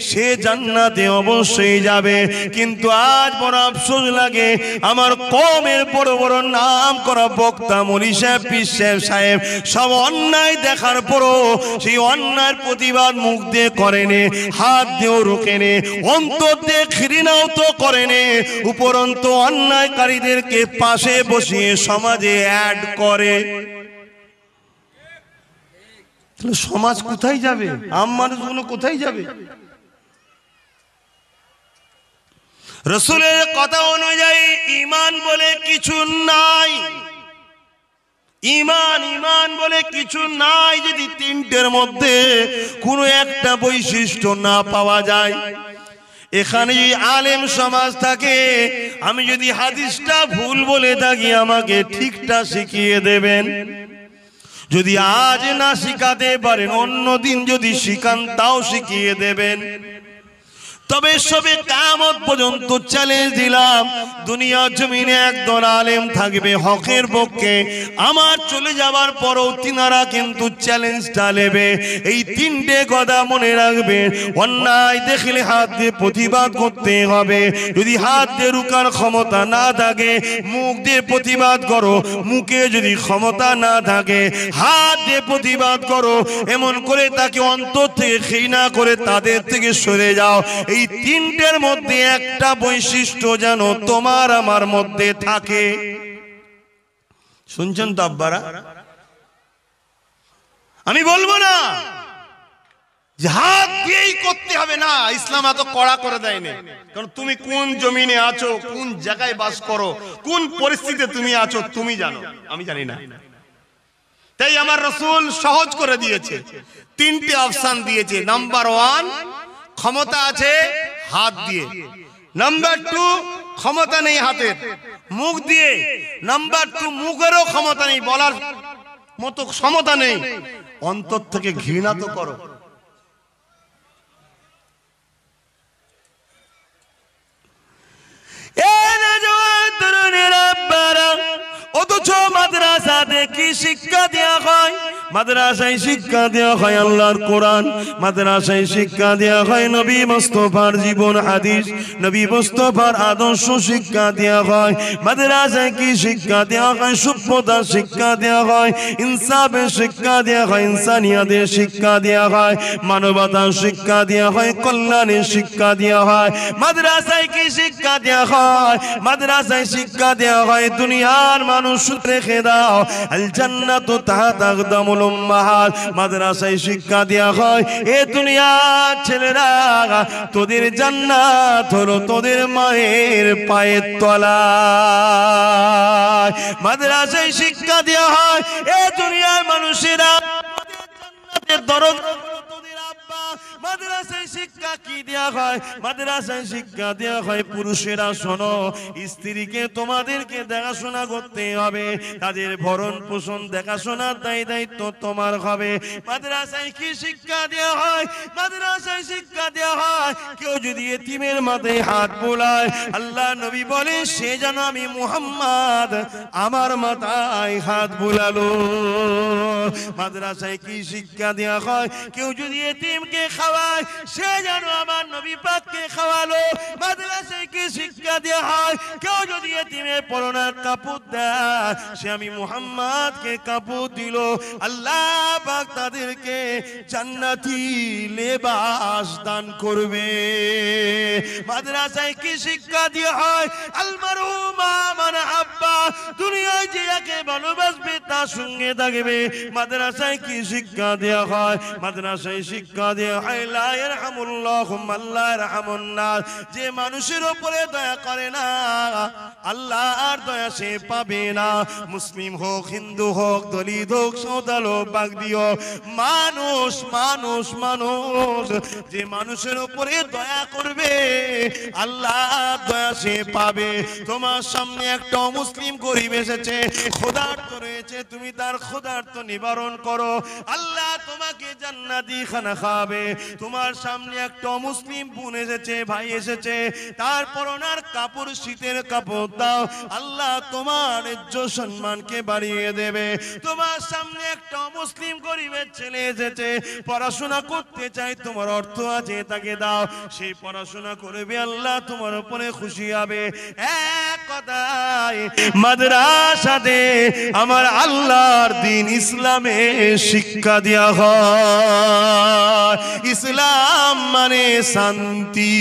সে জান্নাতে অবশ্যই যাবে। কিন্তু আজ বড় আফসোস লাগে, আমার কওমের বড় বড় নাম করা বক্তা মৌলভী সাহেব, পীর সাহেব সব অন্যায় দেখার পরও সেই অন্যায়ের প্রতিবাদ মুখ দিয়ে করেনি, হাত দিয়েও রোকেনে, অন্তর দিয়ে ঘৃণাও তো করেনে, উপরন্ত অন্যায়কারীদেরকে পাশে বসিয়ে সমাজে অ্যাড করে। তাহলে সমাজ কোথায় যাবে? আম মানুষগুলো কোথায় যাবে? রাসূলের কথা অনুযায়ী ঈমান বলে কিছু নাই, ঈমান বলে কিছু নাই। যদি 3টের মধ্যে কোনো একটা বৈশিষ্ট্য না পাওয়া যায়, এখানে যদি আলেম সমাজ থাকে, আমি যদি হাদিসটা ভুল বলে থাকি আমাকে ঠিকটা শিখিয়ে দেবেন। যদি আজ না শিখাতে পারেন অন্যদিন যদি শিখান তাও শিখিয়ে দেবেন। তবে সবে কিয়ামত পর্যন্ত চ্যালেঞ্জ দিলাম, দুনিয়া জমিনে একদল আলেম থাকবে হকের পক্ষে, আমার চলে যাবার পরও তিনারা কিন্তু চ্যালেঞ্জটা নেবে। এই 3টে কথা মনে রাখবেন। অন্যায় দেখলে হাত দিয়ে প্রতিবাদ করতে হবে, যদি হাত দিয়ে রুকার ক্ষমতা না থাকে মুখ দিয়ে প্রতিবাদ করো, মুখে যদি ক্ষমতা না থাকে হাত দিয়ে প্রতিবাদ করো। এমন করে তাকে অন্তর থেকে ঘৃণা করে তাদের থেকে সরে যাও। এই 3টের মধ্যে একটা বৈশিষ্ট্য যেন তোমার আমার মধ্যে থাকে। শুনছেন তো আব্বারা? আমি বলবো না যে হাত দিয়েই করতে হবে, না, ইসলাম এত কড়া করে দেয়নি। কারণ তুমি কোন জমিনে আছো, কোন জায়গায় বাস করো, কোন পরিস্থিতিতে তুমি আছো তুমি জানো, আমি জানি না। তাই আমার রাসূল সহজ করে দিয়েছে, 3টে অপশন দিয়েছে। নাম্বার 1 ক্ষমতা আছে হাত দিয়ে, নাম্বার 2 ক্ষমতা নেই হাতের, মুখ দিয়ে, নাম্বার 2 মুখেরও ক্ষমতা নেই, বলার মতো ক্ষমতা নেই, অন্তর থেকে ঘৃণা তো করো। অথচ মাদ্রাসাতে কি শিক্ষা দেওয়া হয়? মাদ্রাসায় শিক্ষা দেওয়া হয় আল্লাহর কোরআন, মাদ্রাসায় শিক্ষা দেওয়া হয় নবী মুস্তাফার জীবন হাদিস, নবী মুস্তাফার আদর্শ শিক্ষা দেওয়া হয়। মাদ্রাসায় কি শিক্ষা দেওয়া হয়? সভ্যতার শিক্ষা দেওয়া হয়, ইনসাফের শিক্ষা দেওয়া হয়, ইনসানিয়াতের শিক্ষা দেওয়া হয়, মানবতার শিক্ষা দেওয়া হয়, কল্যাণের শিক্ষা দেওয়া হয়। মাদ্রাসায় কি শিক্ষা দেওয়া হয়? মাদ্রাসায় শিক্ষা দেওয়া হয় দুনিয়ার মানুষ রেখে দাও, আল জান্নাতু তাহতা আকদামুল উম্মাহাত। মাদ্রাসায় শিক্ষা দেওয়া হয় এ দুনিয়ার ছেলেরা, তোদের জান্নাত হলো তোদের মায়ের পায়ের তলায়। মাদ্রাসায় শিক্ষা দেওয়া হয় এ দুনিয়ার মানুষেরা, জান্নাতের দরজা তোদের আব্বা। মাদ্রাসায় শিক্ষা কি দেওয়া হয়? মাদ্রাসায় শিক্ষা দেওয়া হয় পুরুষেরা শোনো, স্ত্রীকে তোমাদেরকে দেখাশোনা করতে হবে, তাদের ভরণ পোষণ দেখাশোনার দায়িত্ব তোমার হবে। মাদ্রাসায় কি শিক্ষা দেওয়া হয়? মাদ্রাসায় শিক্ষা দেওয়া হয় কেউ যদি এতিমের মাথায় হাত বোলায়, আল্লাহ নবী বলে সে যেন আমি মুহাম্মদ আমার মাথায় হাত বোলালো। মাদ্রাসায় কি শিক্ষা দেওয়া হয়? কেউ যদি এতিমকে খাওয়ায় সে যেন জানো আমার নবী পাককে খাওয়ালো মাদ্রাসায় কি শিক্ষা দেওয়া হয় কেউ যদি এতিমের পরনের কাপড় দেয় সে আমি মুহাম্মদকে কাপড় দিল আল্লাহ পাক তাদেরকে জান্নাতি লেবাস দান করবে মাদ্রাসায় কি শিক্ষা দেওয়া হয় আল মারহুমা মান আব্বা দুনিয়ায় যে যাকে ভালোবাসবে তার সঙ্গে থাকবে মাদ্রাসায় কি শিক্ষা দেওয়া হয় মাদ্রাসায় শিক্ষা দেওয়া হয় লা ইয়ারহামুল্লাহু মান লা ইয়ারহামুন নাস যে মানুষের উপরে দয়া করে না আল্লাহর দয়া সে পাবে না মুসলিম হোক হিন্দু হোক দলিত হোক সাঁওতাল হোক বাগদি হোক মানুষ মানুষ মানুষ যে মানুষের উপরে দয়া করবে আল্লাহর দয়া সে পাবে তোমার সামনে একটা মুসলিম গরিব এসেছে ক্ষুধার্ত রয়েছে তুমি তার ক্ষুধার্ত নিবারণ করো আল্লাহ তোমাকে জান্নাতি খানা খাওয়াবে তোমার সামনে একটা মুসলিম বোন এসেছে ভাই এসেছে তারপর ওনার কাপড় শীতের কাপড় দাও আল্লাহ তোমার ইজ্জত সম্মানকে বাড়িয়ে দেবে তোমার সামনে একটা মুসলিম গরিবের ছেলে এসেছে পড়াশোনা করতে চাই তোমার অর্থ আছে তাকে দাও সেই পড়াশোনা করবে আল্লাহ তোমার উপরে খুশি হবে এক কথায় মাদ্রাসাতে আমার আল্লাহর দ্বীন ইসলামে শিক্ষা দেওয়া হয় ইসলাম মানে শান্তি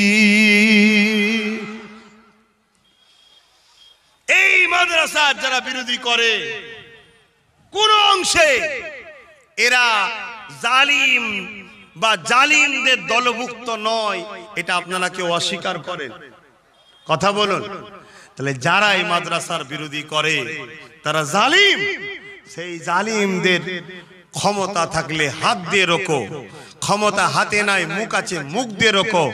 এই মাদ্রাসার যারা বিরোধী করে কোন অংশে এরা জালিম বা জালিমদের দলভুক্ত নয় এটা আপনারা কেউ অস্বীকার করেন কথা বলুন তাহলে যারা এই মাদ্রাসার বিরোধী করে তারা জালিম সেই জালিমদের ক্ষমতা থাকলে হাত দিয়ে রোকো ক্ষমতা হাতে নাই মুখ আছে মুখ দিয়ে রোকো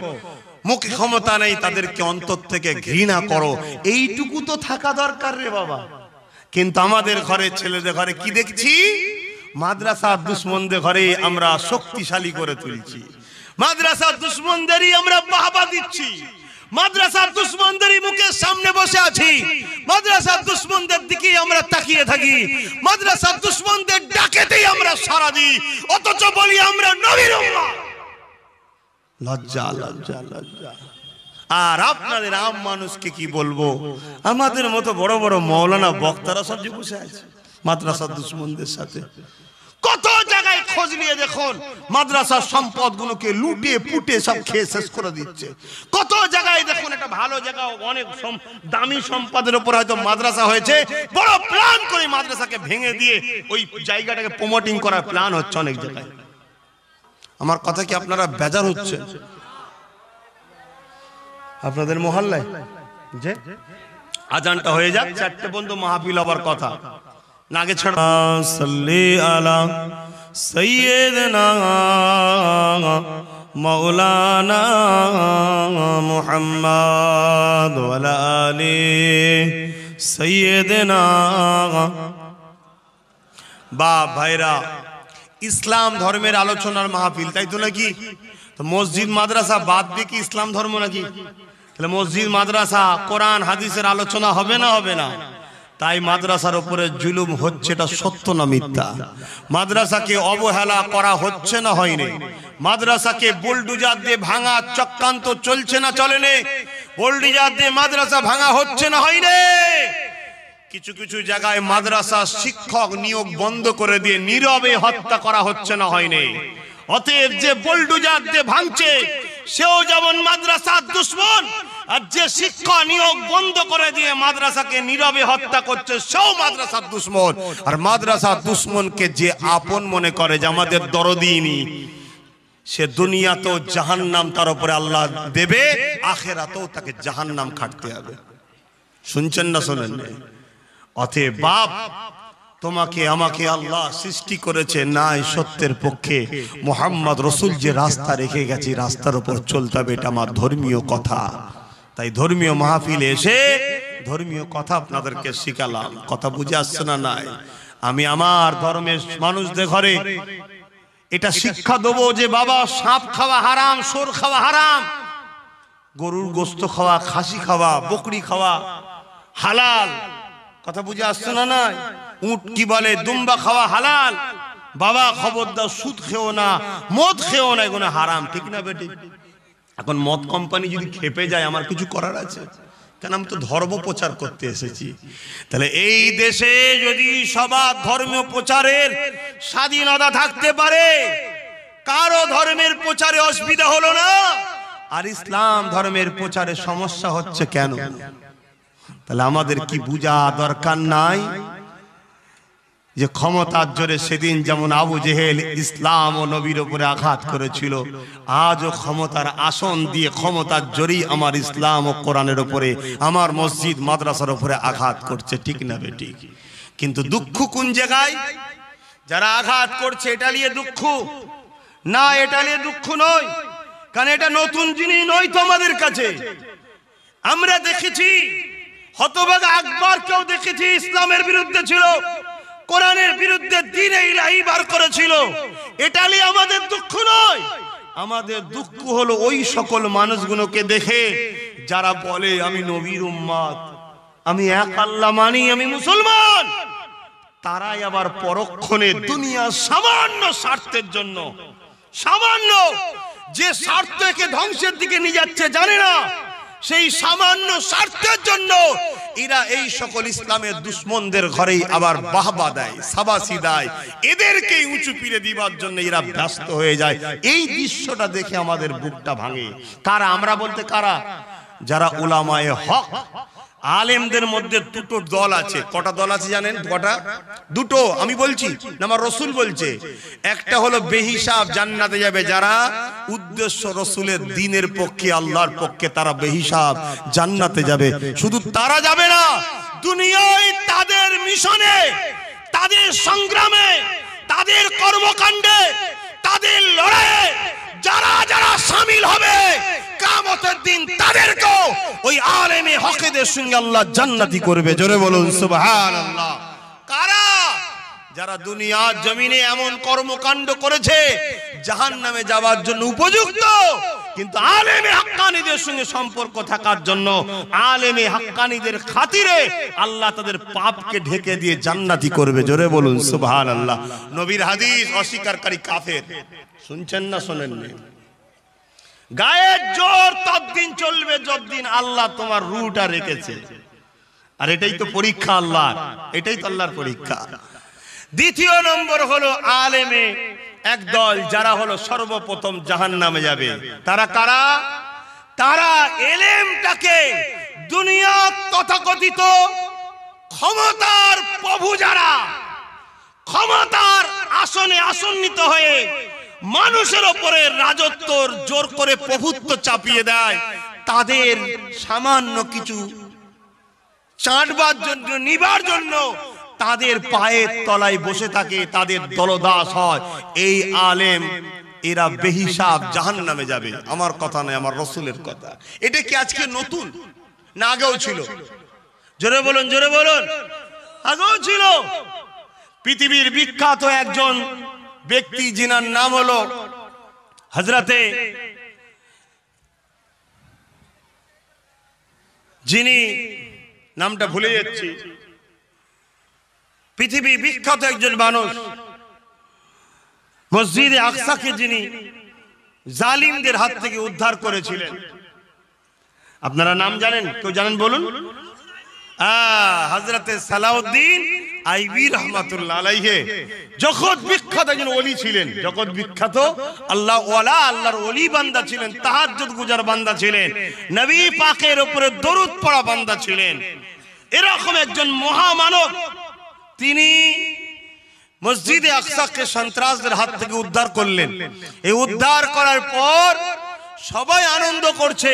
মুখে ক্ষমতা নেই তাদেরকে অন্তর থেকে ঘৃণা করো এইটুকু তো থাকা দরকার রে বাবা কিন্তু আমাদের ঘরে ছেলেদের ঘরে কি দেখছি মাদ্রাসার দুশমনদের ঘরে আমরা শক্তিশালী করে তুলছি মাদ্রাসার দুশমনদেরই আমরা বাহবা দিচ্ছি মাদ্রাসার দুশমনদেরই মুখের সামনে বসে আছি মাদ্রাসার দুশমনদের দিকে আমরা তাকিয়ে থাকি মাদ্রাসার দুশমনদের ডাকেতেই আমরা সাড়া দিই অথচ বলি আমরা নবীর উম্মাহ লজ্জা লজ্জা লজ্জা আর আপনাদের আম মানুষকে কি বলবো আমাদের মতো বড় বড় মাওলানা বক্তারা সব যে বসে আছে মাদ্রাসার দুশমনদের সাথে কত জায়গায় খোঁজ নিয়ে দেখুন মাদ্রাসার সম্পদগুলোকে লুটে পুটে সব খেয়ে শেষ করে দিচ্ছে কত জায়গায় দেখুন একটা ভালো জায়গা অনেক দামি সম্পদের উপর হয়তো মাদ্রাসা হয়েছে বড় প্ল্যান করে মাদ্রাসাকে ভেঙে দিয়ে ওই জায়গাটাকে প্রমোটিং করার প্ল্যান হচ্ছে অনেক জায়গায় আমার কথা কি আপনারা বেজার হচ্ছে আপনাদের মহল্লায় যে আজানটা হয়ে যাক চারটে বন্ধু মাহফিল হবার কথা নাগে ছাড়া সাল্লি আলা সাইয়্যিদিনা মাওলানা মুহাম্মদ ওয়া আলা আলি সাইয়্যিদিনা বা ভাইরা ইসলাম ধর্মের আলোচনার মাহফিল তাই তো নাকি তো মসজিদ মাদ্রাসা বাদ দিয়ে কি ইসলাম ধর্ম নাকি তাহলে মসজিদ মাদ্রাসা কোরআন হাদিসের আলোচনা হবে না হবে না তাই মাদ্রাসার উপরে জুলুম হচ্ছে এটা সত্য না মিথ্যা মাদ্রাসাকে অবহেলা করা হচ্ছে না হয়নি মাদ্রাসাকে বুলডোজার দিয়ে ভাঙা চক্রান্ত চলছে না চলেনি বুলডোজার দিয়ে মাদ্রাসা ভাঙা হচ্ছে না হয়নি কিছু কিছু জায়গায় মাদ্রাসা শিক্ষক নিয়োগ বন্ধ করে দিয়ে নীরবে হত্যা করা হচ্ছে না হয়নি অতএব যে বুলডোজার দিয়ে ভাঙছে সেও যেমন মাদ্রাসার দুশমন আর যে শিক্ষা নিয়োগ বন্ধ করে দিয়ে মাদ্রাসাকে নীরবে হত্যা করছে সেও মাদ্রাসার দুশমন আর মাদ্রাসার দুশমনকে যে আপন মনে করে যে আমাদের দরদিনী সে দুনিয়াতেও জাহান্নাম তার উপরে আল্লাহ দেবে আখিরাতেও তাকে জাহান্নাম খাটতে হবে শুনছেন না শোনেন অতএব বাপ তোমাকে আমাকে আল্লাহ সৃষ্টি করেছে নাই সত্যের পক্ষে মুহাম্মদ রাসূল যে রাস্তা রেখে গেছে রাস্তার উপর চলতে হবে এটা আমার ধর্মীয় কথা তাই ধর্মীয় মাহফিলে এসে ধর্মীয় কথা আপনাদেরকে শিখালাম কথা বুঝে আসছে না নাই আমি আমার ধর্মের মানুষদের ঘরে এটা শিক্ষা দেবো যে বাবা সাপ খাওয়া হারাম সোর খাওয়া হারাম গরুর গোশত খাওয়া খাসি খাওয়া বকরি খাওয়া হালাল কথা বুঝে আসছে না নাই উট কি বলে দুম্বা খাওয়া হালাল বাবা খবরদার সুদ খেও না মদ খেও না এগুলো হারাম ঠিক না বেটি এখন মদ কোম্পানি যদি খেপে যায় আমার কিছু করার আছে? কেন আমি তো ধর্ম প্রচার করতে এসেছি। তাহলে এই দেশে যদি সবার ধর্মীয় প্রচারের স্বাধীনতা থাকতে পারে, কারো ধর্মের প্রচারে অসুবিধা হলো না, আর ইসলাম ধর্মের প্রচারে সমস্যা হচ্ছে কেন? তাহলে আমাদের কি বোঝা দরকার নাই যে ক্ষমতার জোরে সেদিন যেমন আবু জেহেল ইসলাম ও নবীর উপরে আঘাত করেছিল, আজও ক্ষমতার আসন দিয়ে ক্ষমতার জোরেই আমার ইসলাম ও কোরআনের উপরে, আমার মসজিদ মাদ্রাসার উপরে আঘাত করছে, ঠিক না বেঠিক? কিন্তু দুঃখ কোন জায়গায়? যারা আঘাত করছে এটা নিয়ে দুঃখ না, এটা নিয়ে দুঃখ নয়, কারণ এটা নতুন জিনিস নয় তো আমাদের কাছে। আমরা দেখেছি হতভাগা আকবরকেও দেখেছি, ইসলামের বিরুদ্ধে ছিল, কোরআনের বিরুদ্ধে দ্বীনে ইলাহি বার করেছিল। এটা নিয়ে আমাদের দুঃখ নয়, আমাদের দুঃখ হলো ওই সকল মানুষগুলোকে দেখে যারা বলে আমি নবীর উম্মত, আমি এক আল্লাহ মানি, আমি মুসলমান। তারাই আবার পরক্ষণে দুনিয়ার সামান্য স্বার্থের জন্য, সামান্য যে স্বার্থকে ধ্বংসের দিকে নিয়ে যাচ্ছে জানে না, সেই সামান্য স্বার্থের জন্য এরা এই সকল ইসলামের দুশ্মনদের ঘরেই আবার বাহবা দেয়, সাবাসি দেয়, এদেরকে উঁচু পিড়ে দিবার জন্য এরা ব্যস্ত হয়ে যায়। এই দৃশ্যটা দেখে আমাদের বুকটা ভাঙে। কারা? আমরা বলতে কারা? যারা উলামায়ে হক, আলেমদের মধ্যে দুটো দল আছে। কটা দল আছে জানেন? কটা? দুটো। আমি বলছি না, আমার রসুল বলছে। একটা হলো বেহিসাব জান্নাতে যাবে যারা উদ্দেশ্য রসুলের দ্বীনের পক্ষে, আল্লাহর পক্ষে, তারা বেহিসাব জান্নাতে যাবে। শুধু তারা যাবে না, দুনিয়ায় তাদের মিশনে, তাদের সংগ্রামে, তাদের কর্মকাণ্ডে, তাদের লড়াইয়ে যারা যারা শামিল হবে, কিয়ামতের দিন তাদেরকেও ওই আলেমে হকদের সঙ্গে আল্লাহ জান্নাতি করবে। জোরে বলুন সুবহানাল্লাহ। কারা? যারা দুনিয়ার জমিনে এমন কর্মকাণ্ড করেছে জাহান্নামে যাওয়ার জন্য উপযুক্ত, কিন্তু আলেমে হাক্কানীদের সঙ্গে সম্পর্ক থাকার জন্য, আলেমে হাক্কানীদের খাতিরে আল্লাহ তাদের পাপকে ঢেকে দিয়ে জান্নাতি করবে। জোরে বলুন সুবহানাল্লাহ। নবীর হাদিস অস্বীকারী কাফের। শুনছেন না শোনেননি? গায়ের জোর ততদিন চলবে যতদিন আল্লাহ তোমার রুটা রেখেছে। আর এটাই তো পরীক্ষা আল্লাহ, এটাই তো আল্লাহর পরীক্ষা। দ্বিতীয় নম্বর হলো আলেমে একদল যারা হলো সর্বপ্রথম জাহান্নামে যাবে। তারা কারা? তারা এলেমটাকে দুনিয়া তথাকথিত ক্ষমতার প্রভু, যারা ক্ষমতার আসনে আসন্নিত হয়ে মানুষের উপরে রাজত্বর জোর করে প্রভুত্ব চাপিয়ে দেয়, তাদের সামান্য কিছু চাটবার জন্য, নিবার জন্য তাদের পায়ের তলায় বসে থাকে, তাদের দলদাস হয়। এই আলেম এরা বেহিসাব জাহান্নামে যাবে। আমার কথা নয়, আমার রসুলের কথা। এটা কি আজকে নতুন না আগেও ছিল? জোরে বলুন, জোরে বলুন। আগেও ছিল। পৃথিবীর বিখ্যাত একজন ব্যক্তি যিনার নাম হলো হযরতে, যিনি নামটা ভুলে যাচ্ছি, পৃথিবী বিখ্যাত একজন মানুষ, মসজিদে আকসাকে যিনি জালিমদের হাত থেকে উদ্ধার করেছিলেন। আপনারা নাম জানেন? কেউ জানেন বলুন? হযরতে সালাউদ্দিন আইবি রাহমাতুল্লাহ আলাইহি। জগৎ বিখ্যাত একজন ওলি ছিলেন, জগৎ বিখ্যাত আল্লাহ ওয়ালা, আল্লাহর ওলি বান্দা ছিলেন, তাহাজ্জুদ গুজার বান্দা ছিলেন, নবী পাকের উপরে দরুদ পড়া বান্দা ছিলেন। এরকম একজন মহামানব, তিনি মসজিদে আকসাকে সন্ত্রাসদের হাত থেকে উদ্ধার করলেন। এই উদ্ধার করার পর সবাই আনন্দ করছে।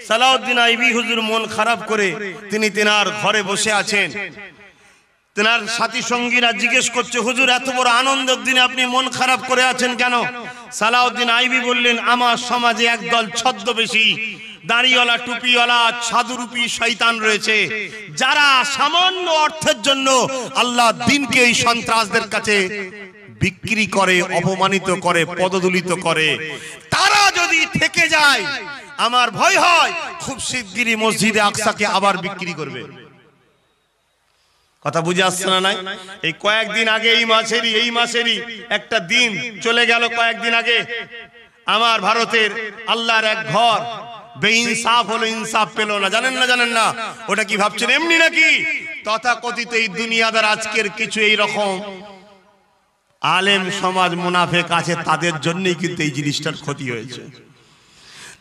সালাউদ্দিন আইবি হুজুর মন খারাপ করে তিনি তেনার ঘরে বসে আছেন। তেনার সাথী সঙ্গীরা জিজ্ঞেস করছে, হুজুর এত বড় আনন্দের দিনে আপনি মন খারাপ করে আছেন কেন? সালাউদ্দিন আইবি বললেন, আমার সমাজে একদল ছদ্মবেশী, দাড়িওয়ালা, টুপিওয়ালা, সাধুরূপী শয়তান রয়েছে, যারা সামান্য অর্থের জন্য আল্লাহ দ্বীনকে এই সন্ত্রাসদের কাছে বিক্রি করে, অপমানিত করে, পদদলিত করে। তারা যদি থেকে যায়, আমার ভয় হয় খুব শিগগিরই মসজিদে আকসাকে আবার বিক্রি করবে। কথা বুঝে আসছে না? নাই এই কয়েকদিন আগে, এই মাসেরই একটা দিন চলে গেল, কয়েকদিন আগে আমার ভারতের আল্লাহর এক ঘর বেইনসাফ হলো, ইনসাফ পেল না, জানেন না? জানেন না? ওটা কি ভাবছেন এমনি নাকি? তথাকথিত এই দুনিয়াদার আজকের কিছু এই রকম আলেম সমাজ মুনাফেক আছে, তাদের জন্যই কিন্তু এই জিনিসটার ক্ষতি হয়েছে।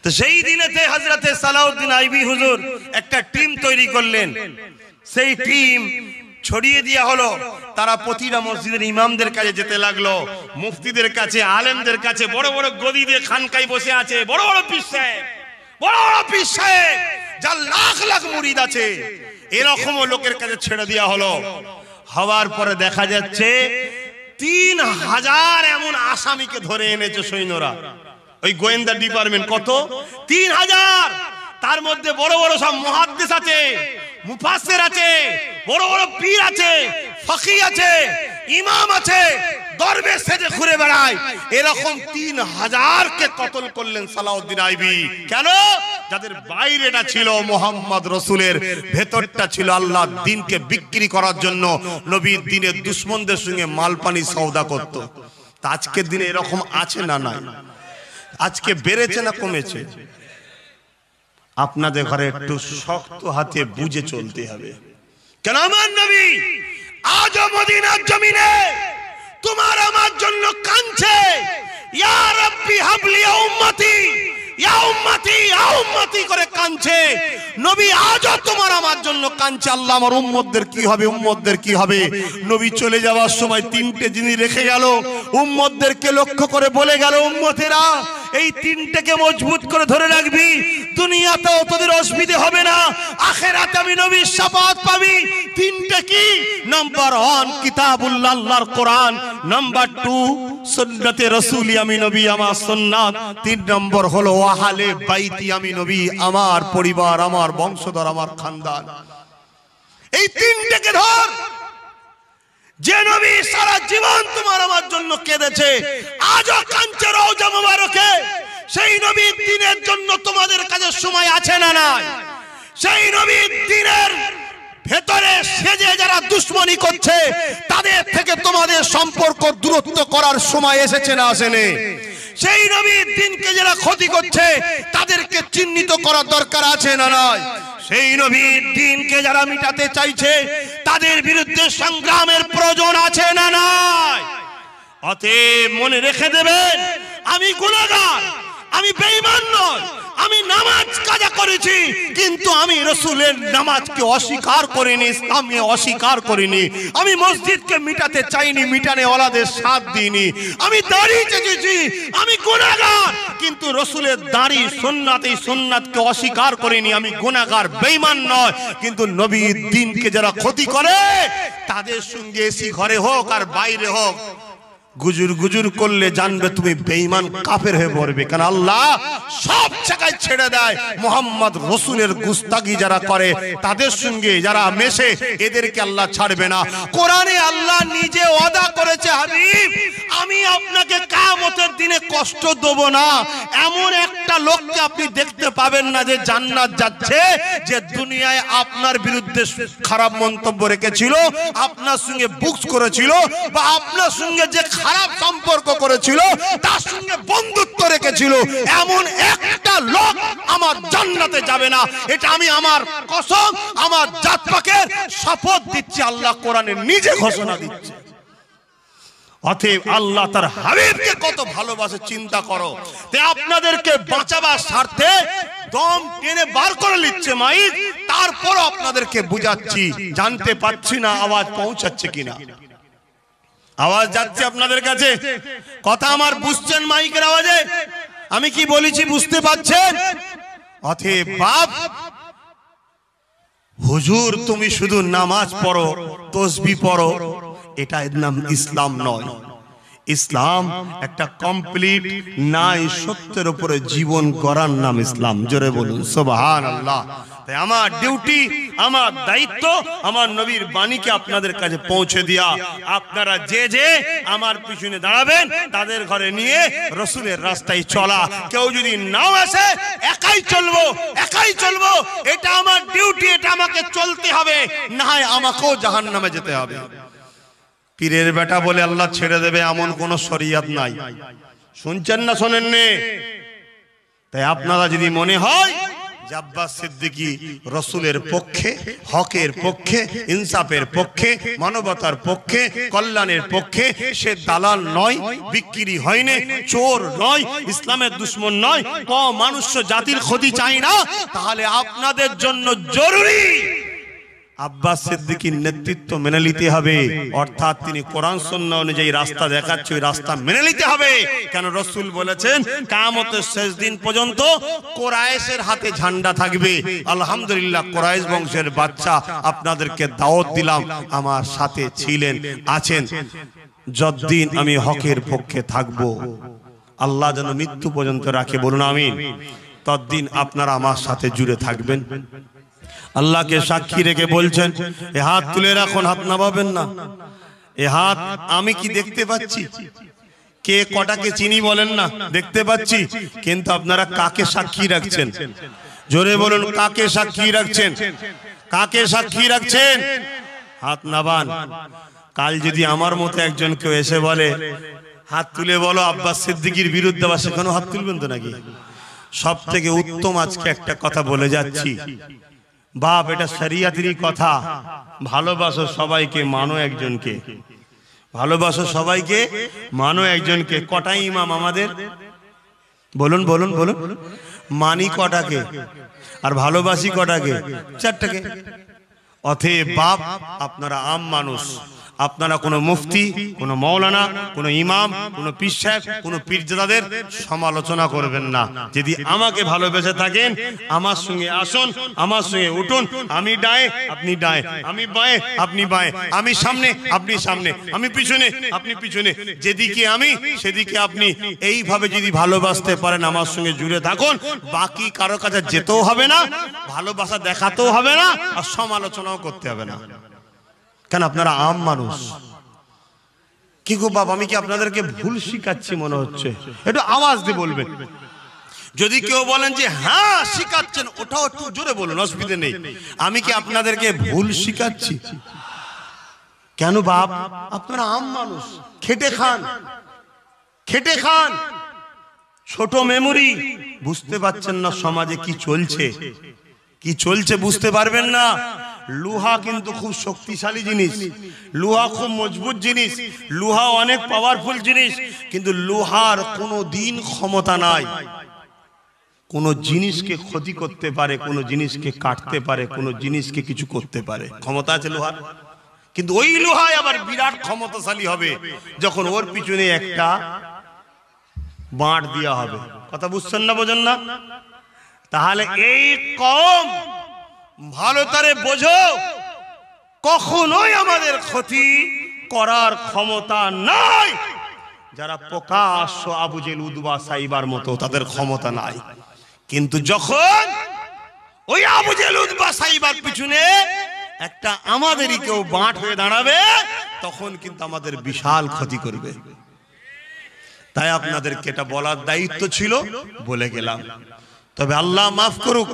তো সেই দিনেতে হযরতে সালাউদ্দিন আইবি হুজুর একটা টিম তৈরি করলেন। সেই টিম ছড়িয়ে দেওয়া হলো, তারা প্রতিটা মসজিদের ইমামদের কাছে যেতে লাগলো, মুফতিদের কাছে, আলেমদের কাছে, বড় বড় গদি দিয়ে খানকায় বসে আছে বড় বড় পীর সাহেব, বড় বড় পীর সাহেব যার লাখ লাখ মুরিদ আছে, এরকম লোকের কাছে ছেড়ে দেওয়া হলো। হওয়ার পরে দেখা যাচ্ছে 3000 এমন আসামিকে ধরে এনেছে সৈন্যরা, ওই গোয়েন্দা ডিপার্টমেন্ট। কত? 3000। তার মধ্যে বড় বড় সব মুহাদ্দিস আছে, মুফাসসির আছে, বড় বড় পীর আছে, ফকি আছে, ইমাম আছে, দরবেশ সেজে ঘুরে বেড়ায়। এরকম 3000 কে কতল করলেন সালাউদ্দিন আইবি। কেন? যাদের বাইরেটা ছিল মোহাম্মদ রসুলের, ভেতরটা ছিল আল্লাহর দ্বীনকে বিক্রি করার জন্য নবীর দ্বীনের দুশমনদের সঙ্গে মালপানি সওদা করত। তা আজকের দিনে এরকম আছে না নাই? আজকে বেড়েছে না কমেছে? আপনাদের ঘরে একটু শক্ত হাতে বুঝে চলতে হবে। কেন আমার নবী আজ মদিনার জমিনে তোমার আমার জন্য কাঁদছে, ইয়া রাব্বি হাবলি ইয়া উম্মতি, ইয়া উম্মতি, ইয়া উম্মতি করে কাঁদছে। নবী আজও তোমার আমার জন্য কাঁদছে, আল্লাহ আমার উম্মতদের কি হবে, উম্মতদের কি হবে। নবী চলে যাওয়ার সময় 3টে জিনিস রেখে গেল, উম্মতদেরকে লক্ষ্য করে বলে গেল, উম্মতেরা এই 3টেকে মজবুত করে ধরে রাখবি, দুনিয়াতেও তোদের অসুবিধা হবে না, আখিরাতে আমি নবীর শাফাত পাবি। 3টে কি? নাম্বার 1 কিতাবুল্লাহ, আল্লাহর কোরআন। নাম্বার 2 সুন্নতে রাসূলি, আমি নবী আমার সুন্নাত। 3 নম্বর হলো আহলে বাইতি, আমি নবী আমার পরিবার, আমার বংশধর, আমার খানদান। এই 3টেকে ধর। যে নবী সারা জীবন তোমার আমার জন্য কেঁদেছে, আজও কাঁদছে রওজা মুবারকে, সেই নবীর দ্বীনের জন্য তোমাদের কাছে সময় আছে না নাই? সেই নবীর দ্বীনের ভেতরে সেজে যারা দুশমনি করছে, তাদের থেকে তোমাদের সম্পর্ক দূরত্ব করার সময় এসেছে না আসেনি? সেই নবীর দ্বীনকে যারা ক্ষতি করছে, তাদেরকে চিহ্নিত করার দরকার আছে না নাই? সেই নবীর দ্বীনকে যারা মিটাতে চাইছে, তাদের বিরুদ্ধে সংগ্রামের প্রয়োজন আছে না নাই? অতএব মনে রেখে দেবেন, আমি গুনাহগার, আমি বেঈমান নই, আমি নামাজ কাজা করেছি, কিন্তু আমি রাসূলের নামাজকে অস্বীকার করিনি, ইসলামকে অস্বীকার করিনি। আমি মসজিদকে মিটাতে চাইনি, মিটানে ওয়ালাদের সাথ দিইনি। আমি দাড়ি চেঁচেছি, আমি গুনাহগার, কিন্তু রাসূলের দাড়ি সুন্নাত, এই সুন্নাতকে অস্বীকার করিনি। আমি গুনাহগার, বেঈমান নয়, কিন্তু নবীর দ্বীনকে যারা ক্ষতি করে, তাদের সঙ্গে এসি ঘরে হোক আর বাইরে হোক, গুজুর গুজুর করলে জানবে তুমি বেঈমান, কাফের হয়ে পড়বে। কারণ আল্লাহ সব জায়গায় ছেড়ে দেয়। মুহাম্মদ রাসূলের গুস্তাখি যারা করে, তাদের সঙ্গে যারা মেশে, এদেরকে আল্লাহ ছাড়বে না। কোরআনে আল্লাহ নিজে ওয়াদা করেছে, হাবিব আমি আপনাকে কিয়ামতের দিনে কষ্ট দেব না। এমন একটা লোককে আপনি দেখতে পাবেন না যে জান্নাত যাচ্ছে, যে দুনিয়ায় আপনার বিরুদ্ধে খারাপ মন্তব্য রেখেছিল, আপনার সঙ্গে বুকস করেছিল, বা আপনার সঙ্গে যে খারাপ সম্পর্ক করেছিল, তার সঙ্গে বন্ধুত্ব রেখেছিল, এমন একটা লোক আমার জান্নাতে যাবে না। এটা আমি আমার কসম, আমার জাত পাকের শপথ দিচ্ছি, আল্লাহ কোরআনে নিজে ঘোষণা দিচ্ছে। অতএব আল্লাহ তার হাবিবকে কত ভালোবাসে চিন্তা করো। তে আপনাদেরকে বাঁচাবার স্বার্থে দম টেনে বার করে নিচ্ছে মাইক, তারপর আপনাদেরকে বুঝাচ্ছি। জানতে পারছি না আওয়াজ পৌঁছাচ্ছে কিনা। আওয়াজ যাচ্ছে আপনাদের কাছে? কথা আমার বুঝছেন মাইকের আওয়াজে? আমি কি বলেছি বুঝতে পারছেন? অতএব বাপ, হুজুর তুমি শুধু নামাজ পড়ো, তাসবিহ পড়ো, এটা এর নাম ইসলাম নয়। ইসলাম একটা কমপ্লিট নাই, সত্যের উপরে জীবন গড়ার নাম ইসলাম। জোরে বলুন সুবহানাল্লাহ। তাই আমার ডিউটি, আমার দায়িত্ব, আমার নবীর বাণীকে আপনাদের কাছে পৌঁছে দেয়া। আপনারা যে যে আমার পিছনে দাঁড়াবেন, তাদের ঘরে নিয়ে রাসূলের রাস্তায় চলা। কেউ যদি নাও আসে, একাই চলবো, একাই চলবো, এটা আমার ডিউটি, এটা আমাকে চলতে হবে, না হয় আমাকেও জাহান্নামে যেতে হবে। পীরের বেটা বলে আল্লাহ ছেড়ে দেবে এমন কোন শরীয়ত নাই। শুনছেন না শোনেননি? তাই আপনারা যদি মনে হয় যে আব্বাস সিদ্দিকী রসুলের পক্ষে, হকের পক্ষে, ইনসাফের পক্ষে, মানবতার পক্ষে, কল্যাণের পক্ষে, সে দালাল নয়, বিক্রি হয়নি, চোর নয়, ইসলামের দুশ্মন নয়, মানুষ জাতির ক্ষতি চাই না, তাহলে আপনাদের জন্য জরুরি আব্বাস সিদ্দিকীর নেতৃত্ব মেনে নিতে হবে। অর্থাৎ তিনি কোরআন সুন্নাহ অনুযায়ী রাস্তা দেখাচ্ছে, ওই রাস্তা মেনে নিতে হবে। কেন রাসূল বলেছেন কিয়ামতের শেষ দিন পর্যন্ত কুরাইশের হাতে ঝান্ডা থাকবে। আলহামদুলিল্লাহ, কুরাইশ বংশের বাচ্চা আপনাদেরকে দাওয়াত দিলাম, আমার সাথে ছিলেন, আছেন। যতদিন আমি হকের পক্ষে থাকব, আল্লাহ যেন মৃত্যু পর্যন্ত রাখে, বলুন আমিন, ততদিন আপনারা আমার সাথে জুড়ে থাকবেন। আল্লাহকে সাক্ষী রেখে বলছেন, এ হাত তুলে রাখুন, হাত নামাবেন না। এ হাত আমি কি দেখতে পাচ্ছি? কে কটাকে চিনি বলেন না, দেখতে পাচ্ছি, কিন্তু আপনারা কাকে সাক্ষী রাখছেন? জোরে বলুন, কাকে সাক্ষী রাখছেন? কাকে সাক্ষী রাখছেন? হাত নামান। কাল যদি আমার মতো একজন কেউ এসে বলে হাত তুলে বলো আব্বাস সিদ্দিকীর বিরুদ্ধে, বা সেখানেও হাত তুলবেন তো নাকি? সব থেকে উত্তম আজকে একটা কথা বলে যাচ্ছি, বাপ, এটা শরিয়াতেরই কথা, ভালোবাসো সবাইকে, মানো একজনকে। ভালোবাসো সবাইকে, মানো একজনকে। কটাই ইমাম আমাদের? বলুন বলুন বলুন। মানি কটাকে আর ভালোবাসি কটাকে? চারটাকে। অতএব বাপ, আপনারা আম মানুষ, আপনারা কোনো মুফতি, কোনো মৌলানা, কোনো ইমাম, কোনো পীর সাহেব, কোনো পীরজাদাদের সমালোচনা করবেন না। যদি আমাকে ভালোবেসে থাকেন, আমার সঙ্গে আসুন, আমার সঙ্গে উঠুন। আমি ডায়ে, আপনি ডায়ে, আমি বাঁয়ে, আপনি বাঁয়ে, আমি সামনে, আপনি সামনে, আমি পিছনে, আপনি পিছনে, যেদিকে আমি সেদিকে আপনি। এইভাবে যদি ভালোবাসতে পারেন, আমার সঙ্গে জুড়ে থাকুন। বাকি কারো কাছে যেতেও হবে না, ভালোবাসা দেখাতেও হবে না, আর সমালোচনাও করতে হবে না। কেন? আপনারা আম মানুষ। কি গো বাবা, আমি কি আপনাদেরকে ভুল শিখাচ্ছি মনে হচ্ছে? একটু আওয়াজ দিয়ে বলবেন। যদি কেউ বলেন যে হ্যাঁ শিখাচ্ছেন, ওটাও একটু জোরে বলুন, অসুবিধা নেই। আমি কি আপনাদেরকে ভুল শিখাচ্ছি? কেন বাপ? আপনারা আম মানুষ, খেটে খান, খেটে খান। ছোট মেমোরি, বুঝতে পারছেন না সমাজে কি চলছে, কি চলছে বুঝতে পারবেন না। লোহা কিন্তু খুব শক্তিশালী জিনিস, লোহা খুব মজবুত জিনিস, লোহা অনেক পাওয়ারফুল জিনিস, কিন্তু লোহার কোনো দিন ক্ষমতা নাই। কোনো জিনিসকে ক্ষতি করতে পারে, কোনো জিনিসকে কাটতে পারে, কোনো জিনিসকে কিছু করতে পারে, ক্ষমতা আছে লোহার। কিন্তু ওই লোহায় আবার বিরাট ক্ষমতাশালী হবে যখন ওর পিছনে একটা বাঁট দেওয়া হবে। কথা বুঝছেন না, বোঝেন না? তাহলে এই কম ভালো তারে বোঝো, কখনোই আমাদের ক্ষতি করার ক্ষমতা নাই। যারা প্রকাশ্য আবু জেহেল উতবা সাইবার মতো, তাদের ক্ষমতা নাই। কিন্তু যখন ওই আবু জেহেল উতবা সাইবার পিছনে একটা আমাদেরই কেউ বাঁট হয়ে দাঁড়াবে, তখন কিন্তু আমাদের বিশাল ক্ষতি করবে। তাই আপনাদেরকে এটা বলার দায়িত্ব ছিল, বলে গেলাম। তবে আল্লাহ মাফ করুক,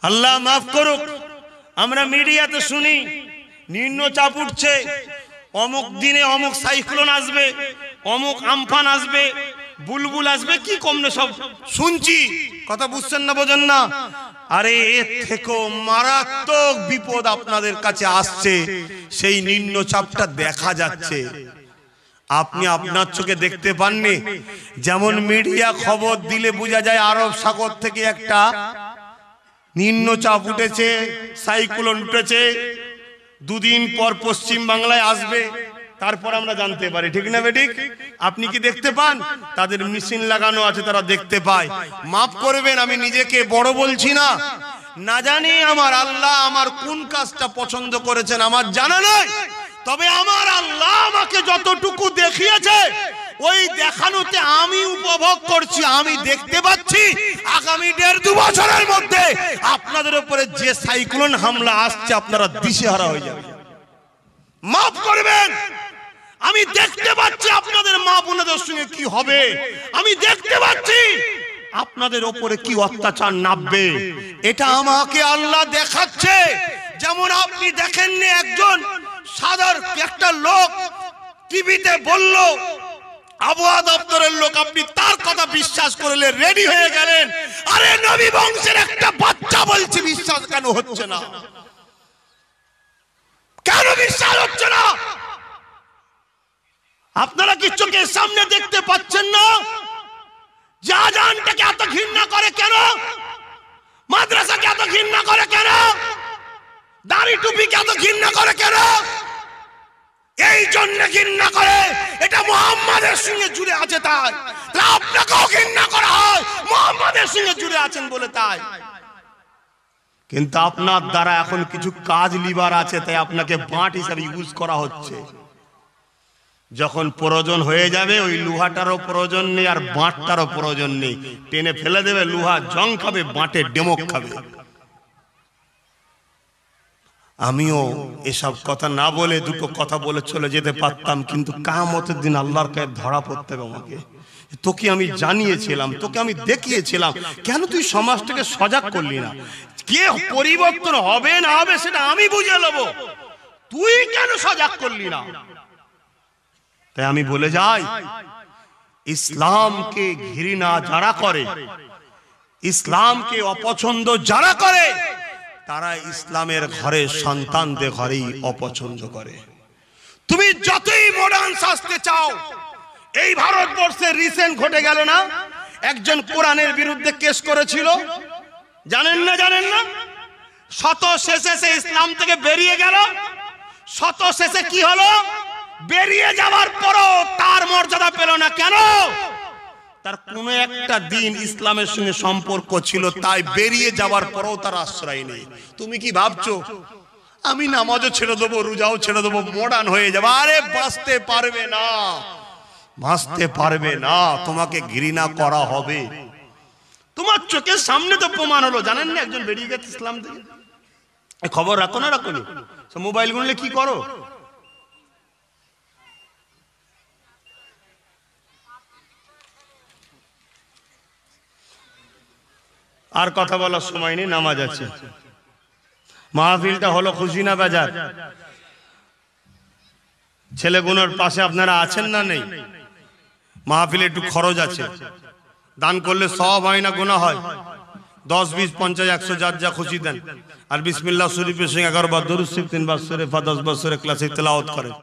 আল্লাহ মাফ করুক। আমরা মিডিয়াতে শুনি নিম্নচাপ উঠছে, অমুক দিনে অমুক সাইক্লোন আসবে, অমুক আমফান আসবে, বুলবুল আসবে, কি কমনে সব শুনছি। কথা বুঝছেন না, বোঝেন না? আরে এর থেকেও মারাত্মক বিপদ আপনাদের কাছে আসছে। সেই নিম্নচাপটা দেখা যাচ্ছে, আপনি আপনার চোখে দেখতে পাননি। যেমন মিডিয়া খবর দিলে বোঝা যায় আরব সাগর থেকে একটা নিম্নচাপ উঠেছে, সাইক্লোন উঠেছে, দুদিন পর পশ্চিম বাংলায় আসবে, তারপর আমরা জানতে পারি, ঠিক না বেঠিক? আপনি কি দেখতে পান? তাদের মেশিন লাগানো আছে, তারা দেখতে পায়। মাফ করবেন, আমি নিজেকে বড় বলছি না, না জানি আমার আল্লাহ আমার কোন কাজটা পছন্দ করেছেন আমার জানা নাই। তবে আমার আল্লাহ আমাকে যতটুকু দেখিয়েছে, ওই দেখানোতে আমি উপভোগ করছি, আমি দেখতে পাচ্ছি আগামী 1.5-2 বছরের মধ্যে আপনাদের উপরে যে সাইক্লোন হামলা আসছে, আপনারা দিশেহারা হয়ে যাবেন। মাফ করবেন, আমি দেখতে পাচ্ছি আপনাদের মা বোনদের সঙ্গে কি হবে, আমি দেখতে পাচ্ছি আপনাদের উপরে কি অত্যাচার নামবে। এটা আমাকে আল্লাহ দেখাচ্ছে। যেমন আপনি দেখেননি একজন সাধারণ একটা লোক টিভিতে বলল আবহাওয়া দপ্তরের লোক, আপনি তার কথা বিশ্বাস করলে রেডি হয়ে গেলেন। আরে নবী বংশের একটা বাচ্চা বলছে, বিশ্বাস কেন হচ্ছে না? কেন বিশ্বাস হচ্ছে না? আপনারা কি চোখের সামনে দেখতে পাচ্ছেন না? আজানটাকে এত ঘৃণা করে কেন? মাদ্রাসাকে এত ঘৃণা করে কেন? দাড়ি টুপিকে এত ঘৃণা করে কেন? এই জন্য ঘৃণা করে, এটা মুহাম্মাদের সঙ্গে জুড়ে আছে তাই। আপনাকেও ঘৃণা করা হয় মুহাম্মাদের সঙ্গে জুড়ে আছেন বলে তাই। কিন্তু আপনার দ্বারা এখন কিছু কাজ লিবার আছে, তাই আপনাকে বাঁট হিসাবে ইউজ করা হচ্ছে। যখন প্রয়োজন হয়ে যাবে, ওই লোহাটারও প্রয়োজন নেই আর বাঁটটারও প্রয়োজন নেই, টেনে ফেলে দেবে। লোহা জং খাবে, বাঁটে ডেমক খাবে। আমিও এসব কথা না বলে দুটো কথা বলে চলে যেতে পারতাম, কিন্তু কিয়ামতের দিন আল্লাহর কাছে ধরা পড়তে হবে আমাকে। তোকে আমি জানিয়েছিলাম, তোকে আমি দেখিয়েছিলাম, কেন তুই সমাজটাকে সজাগ করলি না? কে পরিবর্তন হবে না হবে সেটা আমি বুঝে নেব, তুই কেন সজাগ করলি না? তাই আমি বলে যাই, ইসলামকে ঘৃণা যারা করে, ইসলামকে অপছন্দ যারা করে, তারা ইসলামের ঘরে সন্তানদের ঘরেই অপছন্দ করে। তুমি যতই মডার্ন সাজতে চাও, এই ভারতবর্ষে রিসেন্ট ঘটে গেল না, একজন কোরআনের বিরুদ্ধে কেস করেছিল, জানেন না? জানেন না? শত শেষে সে ইসলাম থেকে বেরিয়ে গেল। শত শেষে কি হলো? বেরিয়ে যাওয়ার পরও তার মর্যাদা পেল না। কেন? তার কোন একটা দিন ইসলামের সঙ্গে সম্পর্ক ছিল, তাই বেরিয়ে যাওয়ার পরও তার আশ্রয় নেই। তুমি কি ভাবছো আমি নামাজও ছেড়ে দেবো, রোজাও ছেড়ে দেবো, মডার্ন হয়ে যাবো? আরে বাঁচতে পারবে না, বাঁচতে পারবে না। তোমাকে ঘৃণা করা হবে। তোমার চোখের সামনে তো প্রমাণ হলো। জানেন না, একজন বেরিয়ে গেছে ইসলাম থেকে। খবর রাখো না রাখো, মোবাইল গুনলে কি করো? আর কথা বলার সময় নেই, নামাজ আছে। মাহফিলটা হলো খুশি না বাজার? ছেলেগুলোর পাশে আপনারা আছেন না নেই? মাহফিলে একটু খরচ আছে, দান করলে সওয়াব হয় না গুনাহ হয়? 10, 20, 50, 100 যার যা খুশি দেন। আর বিসমিল্লাহ শরীফের সঙ্গে 11 বার দরুদ শরীফ, 3 বার সূরা ফাতিহা, 10 বার সূরা ইখলাস তেলাওয়াত করেন।